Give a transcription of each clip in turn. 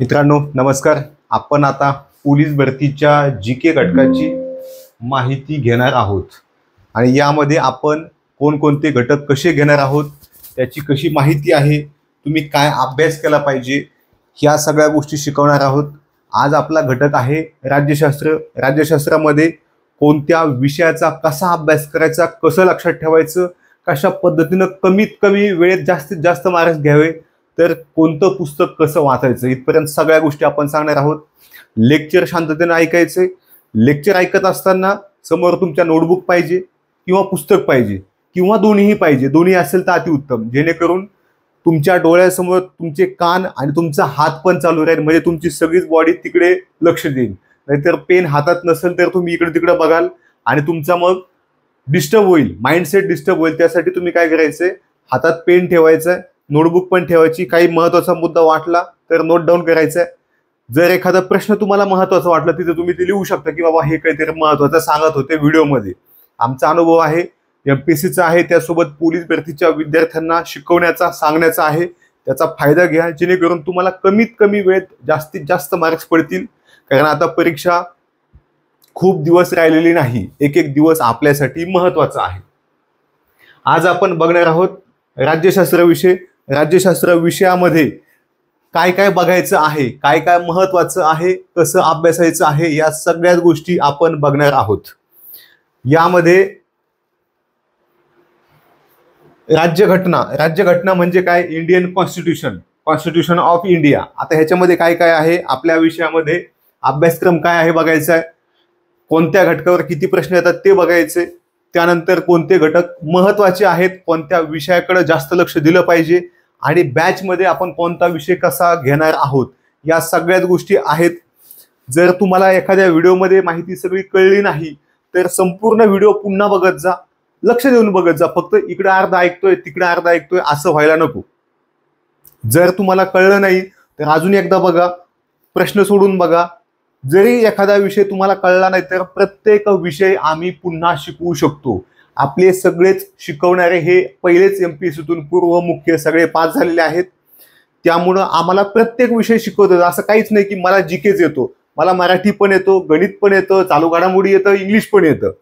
मित्रांनो नमस्कार. आपण आता पोलीस भरतीच्या जीके घटकाची माहिती घेणार आहोत आणि यामध्ये आपण कोणकोणते घटक कसे घेणार आहोत, त्याची कशी माहिती आहे, तुम्ही काय अभ्यास केला पाहिजे, ह्या सगळ्या गोष्टी शिकवणार आहोत. आज आपला घटक आहे राज्यशास्त्र. राज्यशास्त्रामध्ये कोणत्या विषयाचा कसा अभ्यास करायचा, कसं लक्षात ठेवायचं, कशा पद्धतीनं कमीत कमी वेळेत जास्तीत जास्त मार्क्स घ्यावे, तर कोणतं पुस्तक कसं वाचायचं, इथपर्यंत सगळ्या गोष्टी आपण सांगणार आहोत. लेक्चर शांततेने ऐकायचे. लेक्चर ऐकत असताना समोर तुमच्या नोटबुक पाहिजे किंवा पुस्तक पाहिजे किंवा दोन्हीही पाहिजे. दोन्ही असेल तर अतिउत्तम, जेणेकरून तुमच्या डोळ्यासमोर तुमचे कान आणि तुमचा हात पण चालू राहील, म्हणजे तुमची सगळीच बॉडी तिकडे लक्ष देईल. नाहीतर पेन हातात नसेल तर तुम्ही इकडे तिकडे बघाल आणि तुमचा मग डिस्टर्ब होईल, माइंडसेट डिस्टर्ब होईल. त्यासाठी तुम्ही काय करायचंय, हातात पेन ठेवायचं, नोटबुक पण ठेवायची. काही महत्त्वाचा मुद्दा वाटला तर नोट डाऊन करायचा आहे. जर एखादा प्रश्न तुम्हाला महत्त्वाचा वाटला तिथे तुम्ही ते लिहू शकता की बाबा हे काहीतरी महत्त्वाचं सांगत होते व्हिडिओमध्ये. आमचा अनुभव आहे, एमपीएससीचा आहे, त्यासोबत पोलीस भरतीच्या विद्यार्थ्यांना शिकवण्याचा, सांगण्याचा आहे. त्याचा फायदा घ्या, जेणेकरून तुम्हाला कमीत कमी वेळेत जास्तीत जास्त मार्क्स पडतील. कारण आता परीक्षा खूप दिवस राहिलेली नाही, एक एक दिवस आपल्यासाठी महत्त्वाचा आहे. आज आपण बघणार आहोत राज्यशास्त्र विषय. राज्यशास्त्र विषयामध्ये काय काय बघायचं आहे, काय काय महत्त्वाचं आहे, कसं अभ्यासायचं आहे, या सगळ्याच गोष्टी आपण बघणार आहोत. यामध्ये राज्यघटना. राज्यघटना म्हणजे काय, Indian constitution, constitution of India. आता ह्याच्यामध्ये काय काय आहे, आपल्या विषयामध्ये अभ्यासक्रम काय आहे बघायचा आहे. कोणत्या घटकावर किती प्रश्न येतात ते बघायचे. त्यानंतर कोणते घटक महत्त्वाचे आहेत, कोणत्या विषयाकडे जास्त लक्ष दिलं पाहिजे आणि बॅचमध्ये आपण कोणता विषय कसा घेणार आहोत, या सगळ्याच गोष्टी आहेत. जर तुम्हाला एखाद्या व्हिडिओमध्ये माहिती सगळी कळली नाही तर संपूर्ण व्हिडिओ पुन्हा बघत जा, लक्ष देऊन बघत जा. फक्त इकडे अर्धा ऐकतोय तिकडे अर्धा ऐकतोय असं व्हायला नको. जर तुम्हाला कळलं नाही तर अजून एकदा बघा, प्रश्न सोडून बघा. जरी एखादा विषय तुम्हाला कळला नाही तर प्रत्येक विषय आम्ही पुन्हा शिकवू शकतो. आपले सगळेच शिकवणारे हे पहिलेच एमपीएससीतून पूर्व मुख्य सगळे पास झालेले आहेत. त्यामुळं आम्हाला प्रत्येक विषय शिकवतात. असं काहीच नाही की मला जीकेच येतो, मला मराठी पण येतो, गणित पण येतं, चालू घडामोडी येतं, इंग्लिश पण येतं.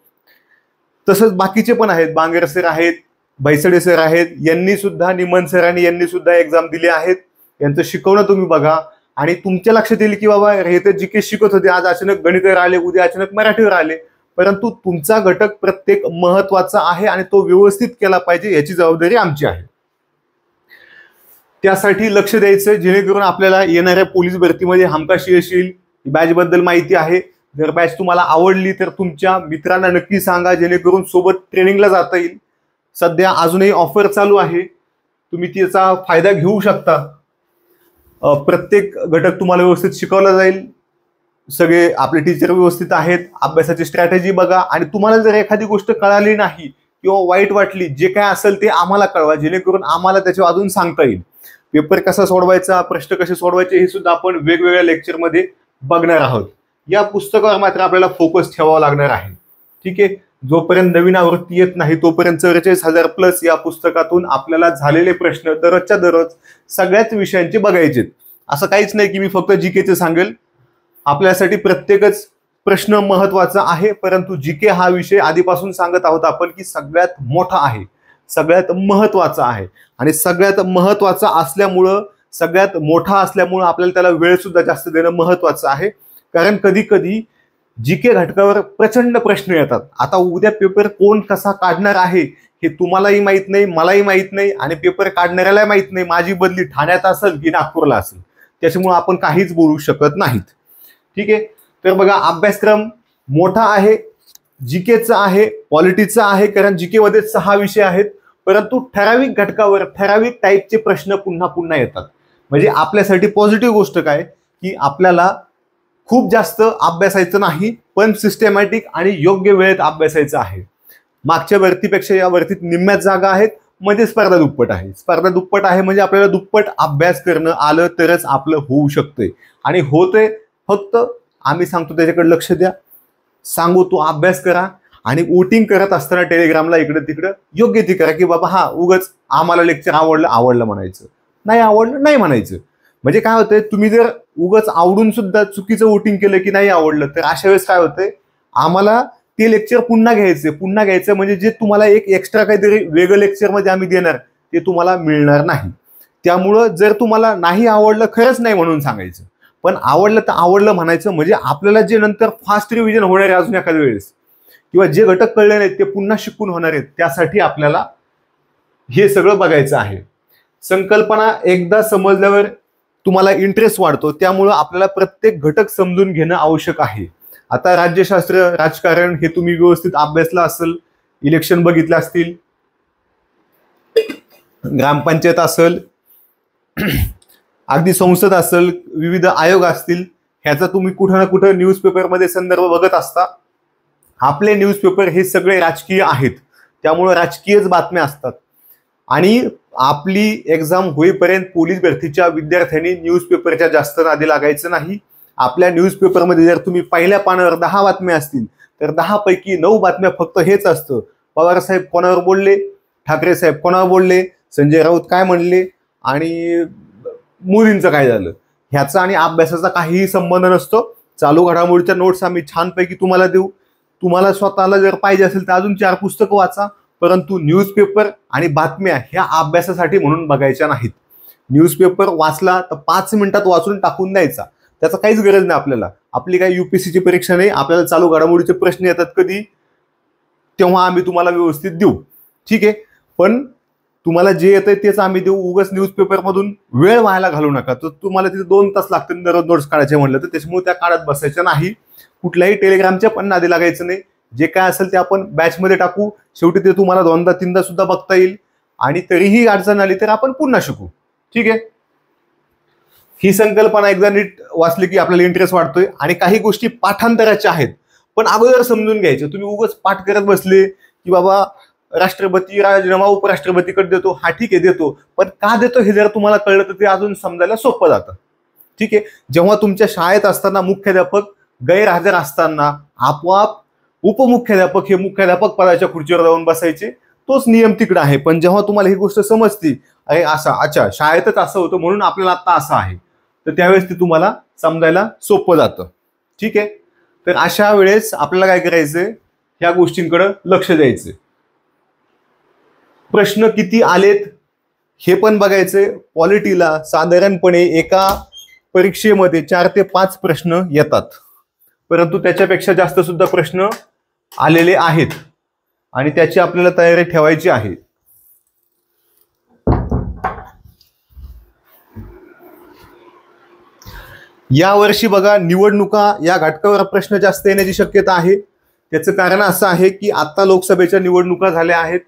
तसंच बाकीचे पण आहेत, बांगर सर आहेत, बैसडे सर आहेत, यांनी सुद्धा, निमन सरांनी यांनी सुद्धा एक्झाम दिली आहेत. यांचं शिकवणं तुम्ही बघा आणि तुमच्या लक्षात येईल की बाबा हे तर जीके शिकत होते, आज अचानक गणितावर आले, उद्या अचानक मराठीवर आले. परंतु तुमचा घटक प्रत्येक महत्त्वाचा आहे आणि तो व्यवस्थित केला पाहिजे, याची जबाबदारी आमची आहे. त्यासाठी लक्ष द्यायचं, जेणेकरून आपल्याला येणाऱ्या पोलीस भरतीमध्ये हमखास यश येईल. बॅच बद्दल माहिती आहे. जर बॅच तुम्हाला आवडली तर तुमच्या मित्रांना नक्की सांगा, जेणेकरून सोबत ट्रेनिंगला जाता येईल. सध्या अजूनही ऑफर चालू आहे, तुम्ही त्याचा फायदा घेऊ शकता. प्रत्येक घटक तुम्हाला व्यवस्थित शिकवला जाईल. सगळे आपले टीचर व्यवस्थित आहेत. अभ्यासाची स्ट्रॅटेजी बघा आणि तुम्हाला जर एखादी गोष्ट कळाली नाही किंवा वाईट वाटली, जे काय असेल ते आम्हाला कळवा, जेणेकरून आम्हाला त्याच्यावर अजून सांगता येईल. पेपर कसा सोडवायचा, प्रश्न कसे सोडवायचे, हे सुद्धा आपण वेगवेगळ्या लेक्चरमध्ये बघणार आहोत. या पुस्तकावर मात्र आपल्याला फोकस ठेवावा लागणार आहे. ठीक आहे. जोपर्यंत नवीन आवृत्ती येत नाही तोपर्यंत 44,000 प्लस या पुस्तकातून आपल्याला झालेले प्रश्न दररोजच्या दररोज सगळ्याच विषयांचे बघायचे. असं काहीच नाही की मी फक्त जीकेचे सांगेल. आपल्यासाठी प्रत्येकच प्रश्न महत्त्वाचा आहे, परंतु जीके हा विषय आधीपासून सांगत आहोत आपण की सगळ्यात मोठा आहे, सगळ्यात महत्त्वाचा आहे. आणि सगळ्यात महत्त्वाचा असल्यामुळं, सगळ्यात मोठा असल्यामुळं आपल्याला त्याला वेळ सुद्धा जास्त देणं महत्त्वाचं आहे. कारण कधी कधी जीके घटकावर प्रचंड प्रश्न येतात. आता उद्या पेपर कोण कसा काढणार आहे हे तुम्हालाही माहित नाही, मलाही माहित नाही आणि पेपर काढणाऱ्याला माहित नाही. माझी बदली ठाण्यात असेल की नागपूरला असेल, त्याच्यामुळे आपण काहीच बोलू शकत नाहीत. ठीक आहे. तर बघा, अभ्यासक्रम मोठा आहे, जीकेचा आहे, पॉलिटिक्सचा आहे. कारण जीकेमध्ये 6 विषय आहेत, परंतु ठराविक घटकावर ठराविक टाईपचे प्रश्न पुन्हा पुन्हा येतात. म्हणजे आपल्यासाठी पॉझिटिव्ह गोष्ट काय की आपल्याला खूप जास्त अभ्यासायचं नाही, पण सिस्टमॅटिक आणि योग्य वेळेत अभ्यासायचं आहे. मागच्या भरतीपेक्षा या भरतीत निम्म्याच जागा आहेत, म्हणजे स्पर्धा दुप्पट आहे. स्पर्धा दुप्पट आहे म्हणजे आपल्याला दुप्पट अभ्यास करणं आलं तरच आपलं होऊ शकतंय. आणि होतंय, फक्त आम्ही सांगतो त्याच्याकडे लक्ष द्या, सांगू तो अभ्यास करा. आणि वोटिंग करत असताना टेलिग्रामला इकडे तिकडे योग्य ती करा की बाबा हा उगाच आम्हाला लेक्चर आवडलं म्हणायचं, नाही आवडलं नाही म्हणायचं. म्हणजे काय होतंय, तुम्ही जर उगाच आवडून सुद्धा चुकीचं वोटिंग केलं की नाही आवडलं, तर अशा वेळेस काय होतंय, आम्हाला ते लेक्चर पुन्हा घ्यायचं म्हणजे जे तुम्हाला एक एक्स्ट्रा काहीतरी वेगळं लेक्चरमध्ये आम्ही देणार ते तुम्हाला मिळणार नाही. त्यामुळं जर तुम्हाला नाही आवडलं, खरंच नाही म्हणून सांगायचं, पण आवडलं तर आवडलं म्हणायचं. म्हणजे आपल्याला जे नंतर फास्ट रिव्हिजन होणार आहे अजून एखाद्या वेळेस, किंवा जे घटक कळले नाहीत ते पुन्हा शिकून होणार आहेत, त्यासाठी आपल्याला हे सगळं बघायचं आहे. संकल्पना एकदा समजल्यावर तुम्हाला इंटरेस्ट वाढतो, त्यामुळं आपल्याला प्रत्येक घटक समजून घेणं आवश्यक आहे. आता राज्यशास्त्र, राजकारण हे तुम्ही व्यवस्थित अभ्यासलं असेल, इलेक्शन बघितलं असतील, ग्रामपंचायत असेल, अगदी संसद असेल, विविध आयोग असतील, ह्याचा तुम्ही कुठं ना कुठं न्यूजपेपरमध्ये संदर्भ बघत असता. आपले न्यूजपेपर हे सगळे राजकीय आहेत, त्यामुळे राजकीयच बातम्या असतात. आणि आपली एक्झाम होईपर्यंत पोलीस भरतीच्या विद्यार्थ्यांनी न्यूजपेपरच्या जास्त नादी लागायचं नाही. आपल्या न्यूजपेपरमध्ये जर तुम्ही पहिल्या पानावर 10 बातम्या असतील तर 10 पैकी 9 बातम्या फक्त हेच असतं, पवार साहेब कोणावर बोलले, ठाकरे साहेब कोणावर बोलले, संजय राऊत काय म्हणले आणि मोदींचं काय झालं, ह्याचा आणि अभ्यासाचा काहीही संबंध नसतो. चालू घडामोडीच्या नोट्स आम्ही छानपैकी तुम्हाला देऊ. तुम्हाला स्वतःला जर पाहिजे असेल तर अजून 4 पुस्तकं वाचा, परंतु न्यूजपेपर आणि बातम्या ह्या अभ्यासासाठी म्हणून बघायच्या नाहीत. न्यूजपेपर वाचला तर 5 मिनिटात वाचून टाकून द्यायचा, त्याचा काहीच गरज नाही आपल्याला. आपली काही UPSCची परीक्षा नाही, आपल्याला चालू घडामोडीचे प्रश्न येतात कधी, तेव्हा आम्ही तुम्हाला व्यवस्थित देऊ, ठीक आहे. पण तुम्हाला जे येतंय तेच आम्ही देऊ. उगाच न्यूजपेपरमधून वेळ व्हायला घालू नका. तर तुम्हाला तिथे 2 तास लागतील दररोज नोट्स काढायचे म्हणलं तर, त्याच्यामुळे त्या काढत बसायच्या नाही. कुठल्याही टेलिग्रामच्या पण नादी लागायचं नाही. जे काय असेल ते आपण बॅचमध्ये टाकू, शेवटी ते तुम्हाला 2दा 3दा सुद्धा बघता येईल. आणि तरीही अडचण आली तर आपण पुन्हा शिकू, ठीक आहे. ही संकल्पना एकदा नीट वाचली की आपल्याला इंटरेस्ट वाढतोय. आणि काही गोष्टी पाठांतराच्या आहेत, पण अगोदर समजून घ्यायचे. तुम्ही उगाच पाठ करत बसले की बाबा राष्ट्रपती राजीनामा उपराष्ट्रपतीकडे देतो, हा ठीक आहे देतो, पण का देतो हे जर तुम्हाला कळलं तर ते अजून समजायला सोपं जातं, ठीक आहे. जेव्हा तुमच्या शाळेत असताना मुख्याध्यापक गैरहजर असताना आपोआप उपमुख्याध्यापक हे मुख्याध्यापक पदाच्या खुर्चीवर जाऊन बसायचे, तोच नियम तिकडे आहे. पण जेव्हा तुम्हाला ही गोष्ट समजती, अरे असा अच्छा शाळेतच असं होतं म्हणून आपल्याला आता असं आहे, तर त्यावेळेस ते तुम्हाला समजायला सोपं जातं, ठीक आहे. तर अशा वेळेस आपल्याला काय करायचंय, ह्या गोष्टींकडे लक्ष द्यायचं. प्रश्न किती आलेत हे पण बघायचंय. पॉलिटीला साधारणपणे एका परीक्षेमध्ये 4 ते 5 प्रश्न येतात, परंतु त्याच्यापेक्षा जास्त सुद्धा प्रश्न आलेले आहेत आणि त्याची आपल्याला तयारी ठेवायची आहे. यावर्षी बघा निवडणुका या घटकावर प्रश्न जास्त येण्याची शक्यता आहे. त्याचं कारण असं आहे की आता लोकसभेच्या निवडणुका झाल्या आहेत.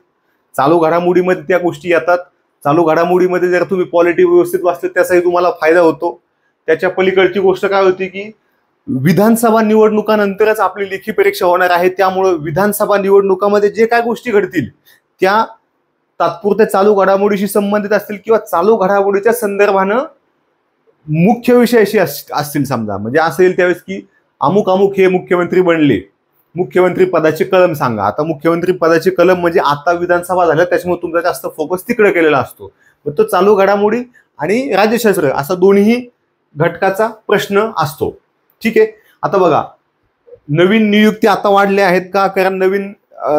चालू घडामोडीमध्ये त्या गोष्टी येतात. चालू घडामोडीमध्ये जर तुम्ही पॉलिटी व्यवस्थित वाचले त्याचाही तुम्हाला फायदा होतो. त्याच्या पलीकडची गोष्ट काय होती की विधानसभा निवडणुकानंतरच आपली लेखी परीक्षा होणार आहे. त्यामुळे विधानसभा निवडणुकामध्ये जे काय गोष्टी घडतील त्या तात्पुरत्या चालू घडामोडीशी संबंधित असतील किंवा चालू घडामोडीच्या संदर्भानं मुख्य विषयाशी असतील. समजा म्हणजे असेल त्यावेळेस की अमुक अमुक हे मुख्यमंत्री बनले, मुख्यमंत्री पदाचे कलम सांगा. आता मुख्यमंत्री पदाचे कलम म्हणजे आता विधानसभा झाल्या त्याच्यामुळे तुमचा जास्त फोकस तिकडे केलेला असतो. तो चालू घडामोडी आणि राज्यशास्त्र असा दोन्ही घटकाचा प्रश्न असतो, ठीक आहे. आता बघा नवीन नियुक्ती आता वाढल्या आहेत का, कारण नवीन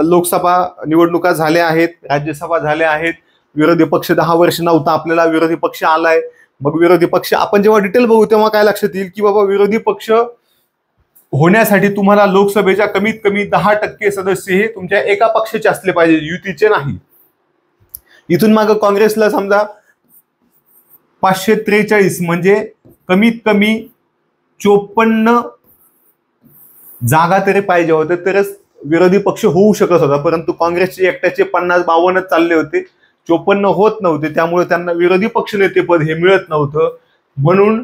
लोकसभा निवडणुका झाल्या आहेत, राज्यसभा झाल्या आहेत. विरोधी पक्ष 10 वर्ष नव्हता, आपल्याला विरोधी पक्ष आलाय. मग विरोधी पक्ष आपण जेव्हा डिटेल बघू तेव्हा काय लक्षात येईल की बाबा विरोधी पक्ष होण्यासाठी तुम्हाला लोकसभेच्या कमीत कमी 10% सदस्य हे तुमच्या एका पक्षाचे असले पाहिजे, युतीचे नाही. इथून मागे काँग्रेसला समजा 543 म्हणजे कमीत कमी 54 जागा तरी पाहिजे होते, तरच विरोधी पक्ष होऊ शकत होता. परंतु काँग्रेसचे एकट्याचे 50-52 चालले होते, 54 होत नव्हते. त्यामुळे त्यांना विरोधी पक्षनेतेपद हे मिळत नव्हतं. म्हणून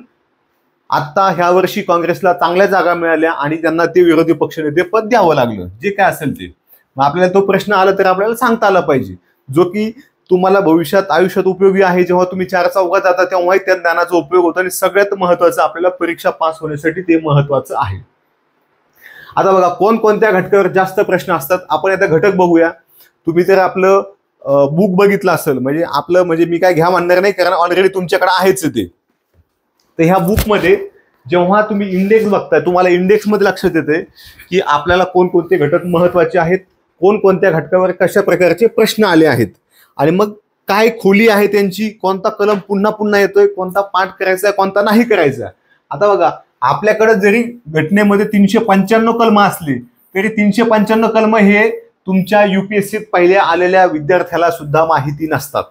आता ह्या वर्षी काँग्रेसला चांगल्या जागा मिळाल्या आणि त्यांना ते विरोधी पक्षनेतेपद द्यावं लागलं, जे काय असेल ते. मग आपल्याला तो प्रश्न आला तर आपल्याला सांगता आला पाहिजे, जो की तुम्हाला भविष्यात आयुष्यात उपयोगी आहे. जेव्हा तुम्ही 4 चौघात जाता तेव्हाही त्या ज्ञानाचा उपयोग होतो. आणि सगळ्यात महत्वाचं आपल्याला परीक्षा पास होण्यासाठी ते महत्वाचं आहे. आता बघा कोणकोणत्या घटकावर जास्त प्रश्न असतात. आपण आता घटक बघूया. तुम्ही जर आपलं बुक बघितलं असेल, म्हणजे आपलं म्हणजे मी काय घ्या म्हणणार नाही कारण ऑलरेडी तुमच्याकडे आहेच ते. तर ह्या बुकमध्ये जेव्हा तुम्ही इंडेक्स बघताय, तुम्हाला इंडेक्समध्ये लक्षात येते की आपल्याला कोणकोणते घटक महत्वाचे आहेत, कोणकोणत्या घटकावर कशा प्रकारचे प्रश्न आले आहेत, आणि मग काय खोली आहे त्यांची, कोणता कलम पुन्हा पुन्हा येतोय, कोणता पाठ करायचा, कोणता नाही करायचा. आता बघा, आपल्याकडे जरी घटनेमध्ये 395 कलम असली तरी 395 कलम हे तुमच्या युपीएससीत पहिल्या आलेल्या विद्यार्थ्याला सुद्धा माहिती नसतात,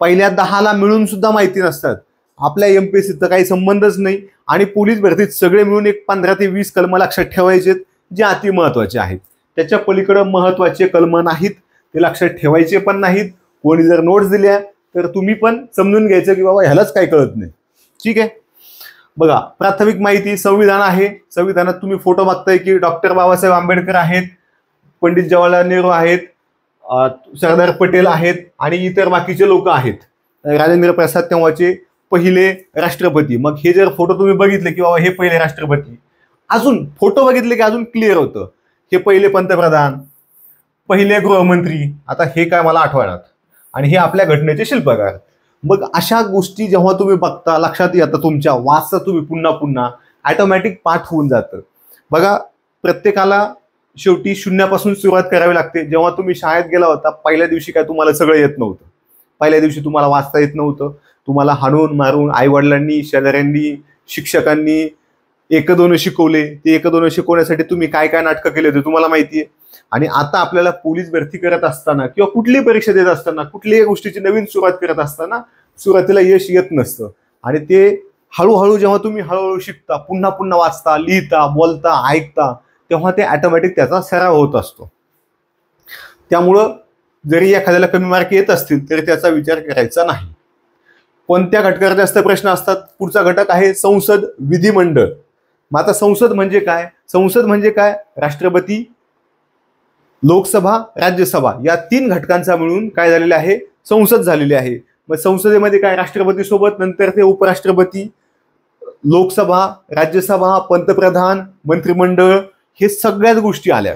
पहिल्या 10ला मिळून सुद्धा माहिती नसतात. आपल्या एमपीएससीचा काही संबंधच नाही. आणि पोलीस भरतीत सगळे मिळून एक 15 ते 20 कलम लक्षात ठेवायचे जे अति महत्वाचे आहेत. त्याच्या पलीकडे महत्वाचे कलम नाहीत, ते लक्षात ठेवायचे पण नाहीत. कोणी जर नोट्स दिल्या तर तुम्ही पण समजून घ्यायचं की बाबा ह्यालाच काय कळत नाही. ठीक आहे. बघा, प्राथमिक माहिती संविधान आहे. संविधानात तुम्ही फोटो बघताय की डॉक्टर बाबासाहेब आंबेडकर आहेत, पंडित जवाहरलाल नेहरू आहेत, सरदार पटेल आहेत आणि इतर बाकीचे लोक आहेत. राजेंद्र प्रसाद तेव्हाचे पहिले राष्ट्रपती. मग हे जर फोटो तुम्ही बघितले की बाबा हे पहिले राष्ट्रपती, अजून फोटो बघितले की अजून क्लिअर होतं. हे पहिले पंतप्रधान, पहिले गृहमंत्री, आता हे काय मला आठवणार, आणि हे आपल्या घटनेचे शिल्पकार. मग अशा गोष्टी जेव्हा तुम्ही बघता, लक्षात येतं तुमच्या, वाचता तुम्ही पुन्हा पुन्हा, ऑटोमॅटिक पाठ होऊन जातं. बघा, प्रत्येकाला शेवटी शून्यापासून सुरुवात करावी लागते. जेव्हा तुम्ही शाळेत गेला होता पहिल्या दिवशी काय तुम्हाला सगळं येत नव्हतं. पहिल्या दिवशी तुम्हाला वाचता येत नव्हतं. तुम्हाला हाणून मारून आई वडिलांनी, शेजाऱ्यांनी, शिक्षकांनी 1-2 शिकवले. ते 1-2 शिकवण्यासाठी तुम्ही काय काय नाटकं केले होते तुम्हाला माहितीये. आणि आता आपल्याला पोलीस भरती करत असताना किंवा कुठलीही परीक्षा देत असताना, कुठल्याही गोष्टीची नवीन सुरुवात करत असताना सुरुवातीला यश येत नसतं. आणि ते हळूहळू जेव्हा तुम्ही हळूहळू शिकता, पुन्हा पुन्हा वाचता, लिहिता, बोलता, ऐकता, तेव्हा ते ऑटोमॅटिक त्याचा सराव होत असतो. त्यामुळं जरी एखाद्याला कमी मार्क येत असतील तरी त्याचा विचार करायचा नाही. कोणत्या घटकावर जास्त प्रश्न असतात? पुढचा घटक आहे संसद, विधिमंडळ. मग आता संसद म्हणजे काय? संसद म्हणजे काय? राष्ट्रपती, लोकसभा, राज्यसभा या 3 घटकांचा मिळून काय झालेले आहे? संसद झालेली आहे. मग संसदेमध्ये काय? राष्ट्रपती सोबत नंतर ते उपराष्ट्रपती, लोकसभा, राज्यसभा, पंतप्रधान, मंत्रिमंडळ, हे सगळ्याच गोष्टी आल्या.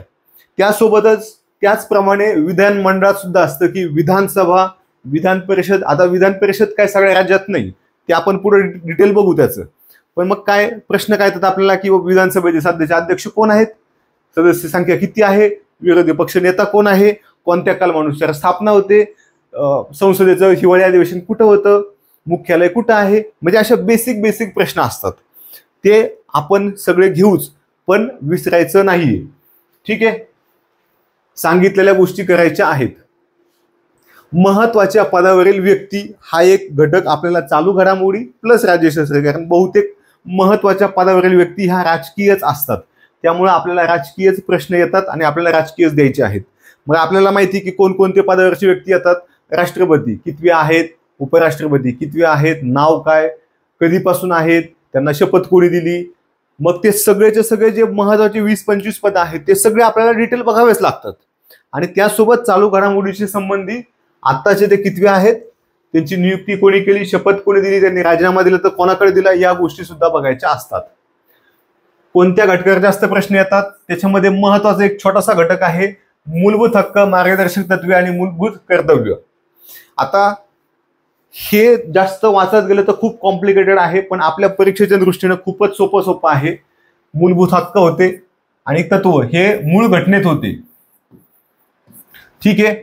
त्यासोबतच त्याचप्रमाणे विधानमंडळात सुद्धा असतं की विधानसभा, विधान परिषद. आता विधान परिषद काय सगळ्या राज्यात नाही, ते आपण पुढे डिटेल बघू त्याचं. पण मग काय प्रश्न काय येतात आपल्याला की विधानसभेचे सध्याचे अध्यक्ष कोण आहेत, सदस्य संख्या किती आहे, विरोधी पक्ष नेता कोण आहे, कोणत्या कालमानुसार स्थापना होते, संसदेचं हिवाळी अधिवेशन कुठं होतं, मुख्यालय कुठं आहे. म्हणजे अशा बेसिक प्रश्न असतात. ते आपण सगळे घेऊच, पण विसरायचं नाहीये. ठीक आहे. सांगितलेल्या गोष्टी करायच्या आहेत. महत्वाच्या पदावरील व्यक्ती हा एक घटक आपल्याला चालू घडामोडी प्लस राज्यशास्त्र, कारण बहुतेक महत्वाच्या पदावरील व्यक्ती ह्या राजकीयच असतात. त्यामुळे आपल्याला राजकीयच प्रश्न येतात आणि आपल्याला राजकीयच द्यायचे आहेत. मग आपल्याला माहिती की कोणकोणते पदावरची व्यक्ती येतात. राष्ट्रपती कितवे आहेत, उपराष्ट्रपती कितवे आहेत, नाव काय, कधीपासून आहेत, त्यांना शपथ कोणी दिली. मग ते सगळेचे सगळे जे महत्वाचे 20-25 पद आहेत ते सगळे आपल्याला डिटेल बघावेच लागतात. आणि त्यासोबत चालू घडामोडीशी संबंधित आत्ताचे ते कितवे आहेत, त्यांची नियुक्ती कोणी केली, शपथ कोणी दिली, त्यांनी राजीनामा दिला तर कोणाकडे दिला, या गोष्टी सुद्धा बघायच्या असतात. कोणत्या घटकावर जास्त प्रश्न येतात? त्याच्यामध्ये महत्वाचा एक छोटासा घटक आहे मूलभूत हक्क, मार्गदर्शक तत्वे आणि मूलभूत कर्तव्य. आता हे जास्त वाचत गेलं तर खूप कॉम्प्लिकेटेड आहे, पण आपल्या परीक्षेच्या दृष्टीने खूपच सोपं आहे. मूलभूत हक्क होते आणि तत्व हे मूळ घटनेत होते. ठीक आहे.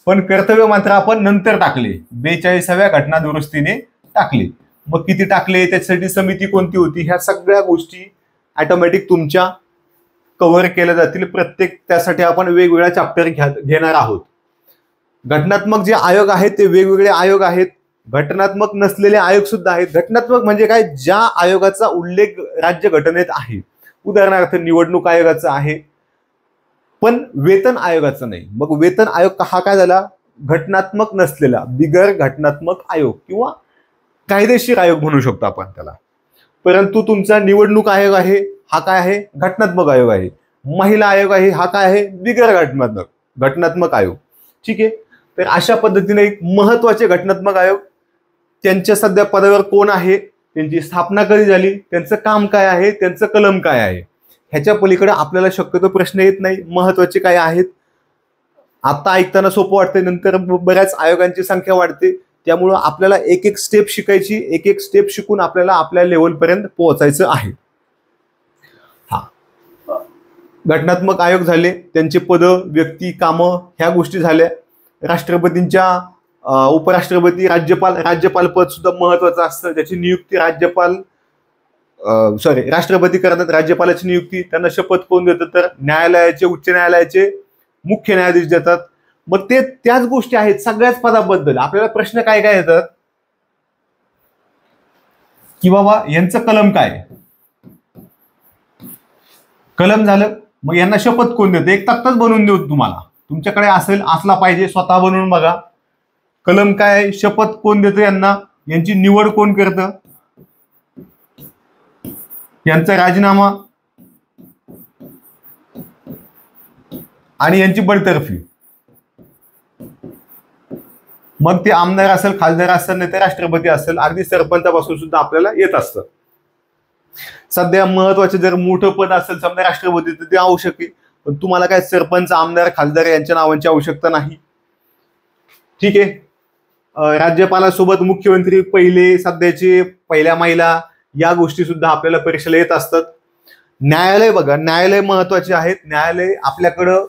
पण कर्तव्य मात्र आपण नंतर टाकले, 42व्या घटना दुरुस्तीने टाकले. मग किती टाकले, त्याच्यासाठी समिती कोणती होती, ह्या सगळ्या गोष्टी ऑटोमॅटिक तुमच्या कव्हर केल्या जातील. प्रत्येक त्यासाठी आपण वेगवेगळ्या चॅप्टर घेणार आहोत. घटनात्मक जे आयोग आहेत ते वेगवेगळे आयोग आहेत. घटनात्मक नसलेले आयोग सुद्धा आहेत. घटनात्मक म्हणजे काय? ज्या आयोगाचा उल्लेख राज्य घटनेत आहे. उदाहरणार्थ निवडणूक आयोगाचा आहे पण वेतन आयोगाचा नाही. मग वेतन आयोग हा काय झाला? घटनात्मक नसलेला, बिगर घटनात्मक आयोग किंवा कायदेशीर आयोग म्हणू शकतो आपण त्याला. परंतु तुमचा निवडणूक आयोग आहे हा काय आहे? घटनात्मक आयोग आहे. महिला आयोग आहे हा काय आहे? बिगर घटनात्मक आयोग. ठीक आहे. तर अशा पद्धतीने एक महत्वाचे घटनात्मक आयोग, त्यांच्या सध्या पदावर कोण आहे, त्यांची स्थापना कधी झाली, त्यांचं काम काय आहे, त्यांचं कलम काय आहे, ह्याच्या पलीकडे आपल्याला शक्यतो प्रश्न येत नाही. महत्वाचे काय आहेत आता ऐकताना सोपं वाटते, नंतर बऱ्याच आयोगांची संख्या वाढते. त्यामुळं आपल्याला एक एक स्टेप शिकायची, एक एक स्टेप शिकून आपल्याला आपल्या लेवलपर्यंत पोहोचायचं आहे. हा, घटनात्मक आयोग झाले, त्यांचे पद, व्यक्ती, कामं ह्या गोष्टी झाल्या. राष्ट्रपतींच्या उपराष्ट्रपती, राज्यपाल पद सुद्धा महत्वाचं असतं. त्याची नियुक्ती राष्ट्रपती करतात, राज्यपालाची नियुक्ती. त्यांना शपथ कोण देतं तर न्यायालयाचे, उच्च न्यायालयाचे मुख्य न्यायाधीश देतात. मग ते त्याच गोष्टी आहेत सगळ्याच पदाबद्दल. आपल्याला प्रश्न काय काय येतात की बाबा यांचं कलम काय, कलम झालं, मग यांना शपथ कोण देतं. एक तक्ताच बनवून देऊ तुम्हाला, तुमच्याकडे असला पाहिजे, स्वतः बनवून बघा. कलम काय, शपथ कोण देतं यांना, यांची निवड कोण करतं, यांचा राजीनामा आणि यांची बडतर्फी. मग ते आमदार असेल, खासदार असेल, नाही तर राष्ट्रपती असेल, अगदी सरपंचापासून सुद्धा आपल्याला येत असतं. सध्या महत्वाचे जर मोठं पद असेल समजा राष्ट्रपती, तर ते आवश्यक आहे. पण तुम्हाला काय सरपंच, आमदार, खासदार यांच्या नावांची आवश्यकता नाही. ठीक आहे. राज्यपालासोबत मुख्यमंत्री पहिले, सध्याचे, पहिल्या महिला, या गोष्टी सुद्धा आपल्याला परीक्षेला येत असतात. न्यायालय बघा, न्यायालय महत्वाचे आहेत. न्यायालय आपल्याकडं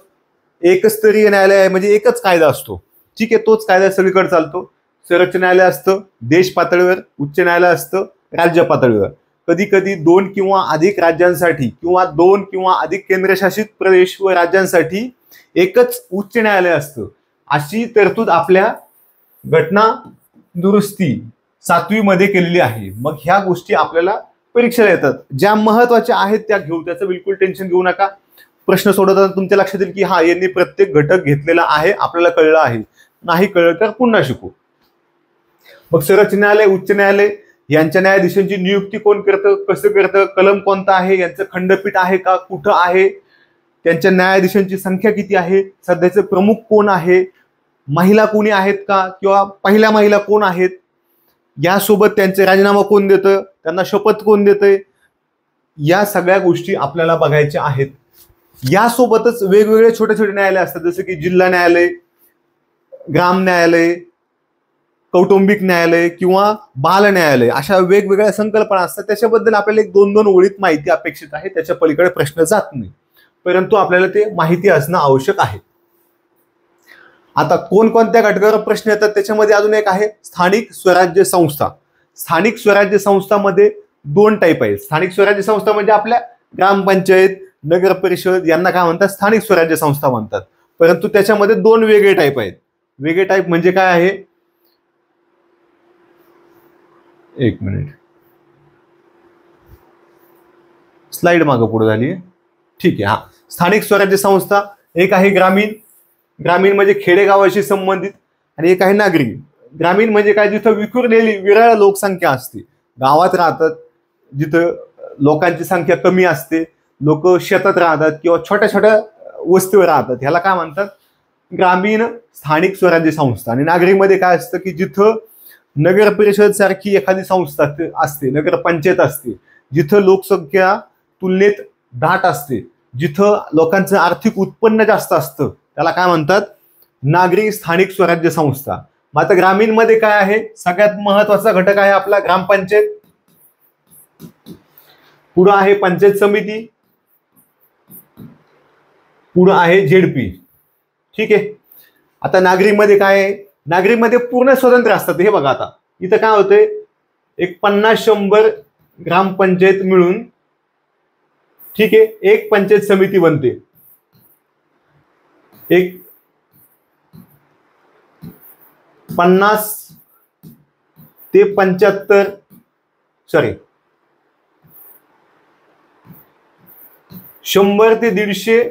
एकस्तरीय न्यायालय आहे, म्हणजे एकच कायदा असतो. ठीक आहे, तोच कायदा सगळीकडे चालतो. सर्वोच्च न्यायालय असतं देश पातळीवर, उच्च न्यायालय असतं राज्य पातळीवर. कधी कधी 2 किंवा अधिक राज्यांसाठी किंवा 2 किंवा अधिक केंद्रशासित प्रदेश व राज्यांसाठी एकच उच्च न्यायालय असतं. अशी तरतूद आपल्या घटना दुरुस्ती 7वी मध्ये केलेली आहे. मग ह्या गोष्टी आपल्याला परीक्षेला येतात. ज्या महत्वाच्या आहेत त्या घेऊ, त्याचं बिलकुल टेन्शन घेऊ नका. प्रश्न सोडवताना तुमच्या लक्षात येईल की हा, यांनी प्रत्येक घटक घेतलेला आहे, आपल्याला कळलं आहे. नाही कळलं तर पुन्हा शिकू. मग सर्वोच्च न्यायालय, उच्च न्यायालय यांच्या न्यायाधीशांची नियुक्ती कोण करतं, कसं करतं, कलम कोणता आहे, यांचं खंडपीठ आहे का, कुठं आहे, त्यांच्या न्यायाधीशांची संख्या किती आहे, सध्याचे प्रमुख कोण आहे, महिला कोणी आहेत का, किंवा पहिल्या महिला कोण आहेत, यासोबत त्यांचे राजीनामा कोण देतं, त्यांना शपथ कोण देतंय, या सगळ्या गोष्टी आपल्याला बघायच्या आहेत. यासोबतच वेगवेगळे छोटे छोटे न्यायालय असतात, जसं की जिल्हा न्यायालय, ग्राम न्यायालय, कौटुंबिक न्यायालय किंवा बाल न्यायालय, अशा वेगवेगळ्या संकल्पना असतात. त्याच्याबद्दल आपल्याला 1-2 ओळीत माहिती अपेक्षित आहे. त्याच्या पलीकडे प्रश्न जात नाही, परंतु आपल्याला ते माहिती असणं आवश्यक आहे. आता कोणकोणत्या घटकावर प्रश्न येतात त्याच्यामध्ये अजून एक आहे स्थानिक स्वराज्य संस्था. स्थानिक स्वराज्य संस्थामध्ये 2 टाईप आहेत. स्थानिक स्वराज्य संस्था म्हणजे आपल्या ग्रामपंचायत, नगर परिषद यांना काय म्हणतात, स्थानिक स्वराज्य संस्था म्हणतात. परंतु त्याच्यामध्ये 2 वेगळे टाईप आहेत. वेगळे टाईप म्हणजे काय आहे, एक मिनिट, स्लाइड मागं पुढे झाली. ठीक आहे. हा, स्थानिक स्वराज्य संस्था एक आहे ग्रामीण. ग्रामीण म्हणजे खेडेगावाशी संबंधित, आणि एक आहे नागरी. ग्रामीण म्हणजे काय, जिथं विखुरलेली विरळ लोकसंख्या असते, गावात राहतात, जिथं लोकांची संख्या कमी असते, लोक शेतात राहतात किंवा छोट्या छोट्या वस्तीवर राहतात, ह्याला काय म्हणतात, ग्रामीण स्थानिक स्वराज्य संस्था. आणि नागरीमध्ये काय असतं की जिथं नगर परिषद सारखी एखादी संस्था असते, नगर पंचायत असते, जिथं लोकसंख्या तुलनेत दाट असते, जिथं लोकांचं आर्थिक उत्पन्न जास्त असतं, त्याला काय म्हणतात, नागरी स्थानिक स्वराज्य संस्था. मग आता ग्रामीणमध्ये काय आहे, सगळ्यात महत्वाचा घटक आहे आपला ग्रामपंचायत, पुढं आहे पंचायत समिती, पुढं आहे झेडपी. ठीक आहे. आता नागरीमध्ये काय आहे, नागरीमध्ये पूर्ण स्वतंत्र असतात. हे बघा, आता इथं काय होतंय, एक 50-100 ग्रामपंचायत मिळून, ठीक आहे, एक पंचायत समिती बनते. एक 50 ते 75 100 ते 150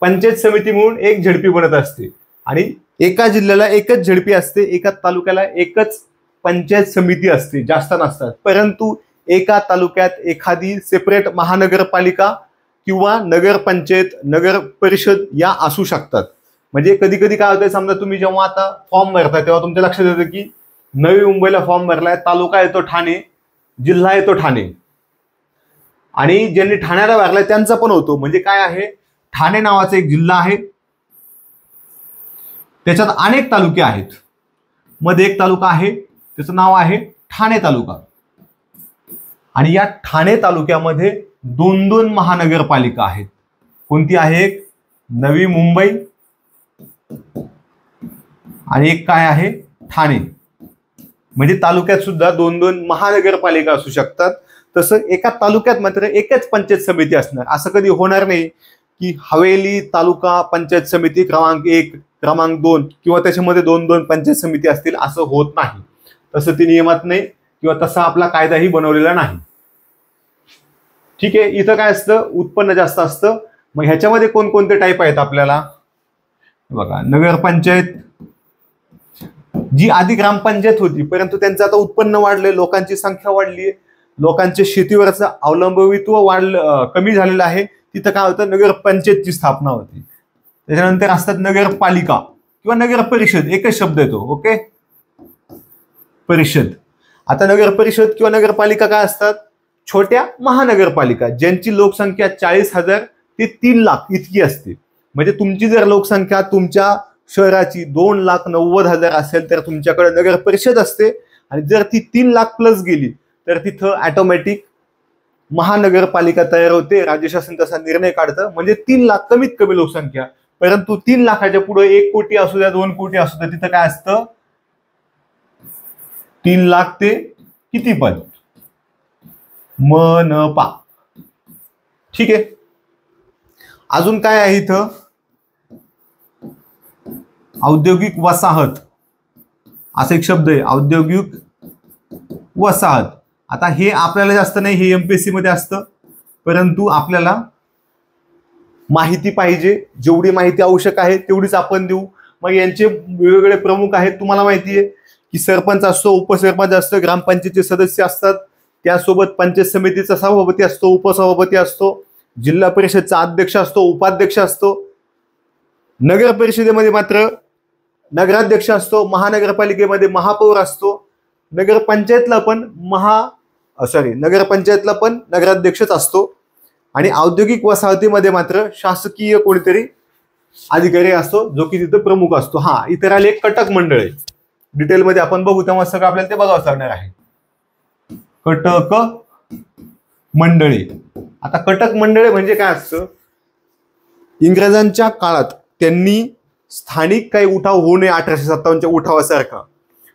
पंचायत समिती म्हणून एक झेडपी बनत असते. आणि एका जिल्ह्याला एकच झेडपी असते, एका तालुक्याला एकच पंचायत समिती असते, जास्त नसतात. परंतु एका तालुक्यात एखादी सेपरेट महानगरपालिका किंवा नगर पंचायत, नगर परिषद या असू शकतात. म्हणजे कधी कधी काय होतंय, समजा तुम्ही जेव्हा आता फॉर्म भरता तेव्हा तुमच्या लक्षात येतं की नवी मुंबईला फॉर्म भरलाय, तालुका येतो ठाणे, जिल्हा येतो ठाणे, आणि ज्यांनी ठाण्याला भरलाय त्यांचा पण होतो. म्हणजे काय आहे, ठाणे नावाचा एक जिल्हा आहे, त्याच्यात अनेक तालुके आहेत. मध्ये एक तालुका आहे, त्याचं नाव आहे ठाणे तालुका. आणि या ठाणे तालुक्यामध्ये 2 महानगरपालिका आहेत. कोणती आहे? एक नवी मुंबई आणि एक काय आहे? ठाणे. म्हणजे तालुक्यात सुद्धा 2 महानगरपालिका असू शकतात. तसं एका तालुक्यात मात्र एकच पंचायत समिती असणार. असं कधी होणार नाही की हवेली तालुका पंचायत समिती क्रमांक 1, क्रमांक 2 किंवा त्याच्यामध्ये 2 पंचायत समिती असतील, असं होत नाही. तसं ती नियमात नाही किंवा तसा आपला कायदाही बनवलेला नाही. ठीक आहे. इथं काय असतं? उत्पन्न जास्त असतं. मग ह्याच्यामध्ये कोणकोणते टाईप आहेत आपल्याला बघा. नगरपंचायत जी आधी ग्रामपंचायत होती, परंतु त्यांचं आता उत्पन्न वाढलंय, लोकांची संख्या वाढली, लोकांचे शेतीवरचं अवलंबित्व कमी झालेलं आहे, तिथं काय होतं? नगरपंचायतची स्थापना होती. त्याच्यानंतर असतात नगरपालिका किंवा नगर परिषद, एकच शब्द येतो. ओके, परिषद. आता नगर परिषद किंवा नगरपालिका काय असतात? छोट्या महानगरपालिका, ज्यांची लोकसंख्या 40,000 ते 3 लाख इतकी असते. म्हणजे तुमची जर लोकसंख्या तुमच्या शहराची 2,90,000 असेल तर तुमच्याकडे नगर परिषद असते. आणि जर ती 3 लाख प्लस गेली तर तिथं ऑटोमॅटिक महानगरपालिका तयार होते. राज्य शासन तसा निर्णय काढतं. म्हणजे 3 लाख कमीत कमी लोकसंख्या, परंतु 3 लाखाच्या पुढे 1 कोटी असू द्या, 2 कोटी असू द्या, तिथं काय असतं? 3 लाख ते किती पण मनपा. ठीक आहे. अजून काय आहे इथं? औद्योगिक वसाहत असा एक शब्द आहे, औद्योगिक वसाहत. आता हे आपल्याला जास्त नाही, हे एमपीएससी मध्ये असतं, परंतु आपल्याला माहिती पाहिजे. जेवढी माहिती आवश्यक आहे तेवढीच आपण देऊ. मग यांचे वेगवेगळे प्रमुख आहेत. तुम्हाला माहिती आहे की सरपंच असतो, उपसरपंच असतो, ग्रामपंचायतीचे सदस्य असतात, त्यासोबत पंचायत समितीचा सभापती असतो, उपसभापती असतो, जिल्हा परिषदचा अध्यक्ष असतो, उपाध्यक्ष असतो. नगर परिषदेमध्ये मात्र नगराध्यक्ष असतो, महानगरपालिकेमध्ये महापौर असतो, नगरपंचायतला पण नगरपंचायतला पण नगराध्यक्षच असतो. आणि औद्योगिक वसाहतीमध्ये मात्र शासकीय कोणीतरी अधिकारी असतो, जो की तिथं प्रमुख असतो. हा, इतर आले एक कटक मंडळ आहे. डिटेलमध्ये आपण बघू तेव्हा सगळं आपल्याला ते बघावं लागणार आहे. कटक मंडळे. आता कटक मंडळे म्हणजे काय असतं? इंग्रजांच्या काळात त्यांनी स्थानिक काही उठाव होऊ नये 1857च्या उठावासारखा,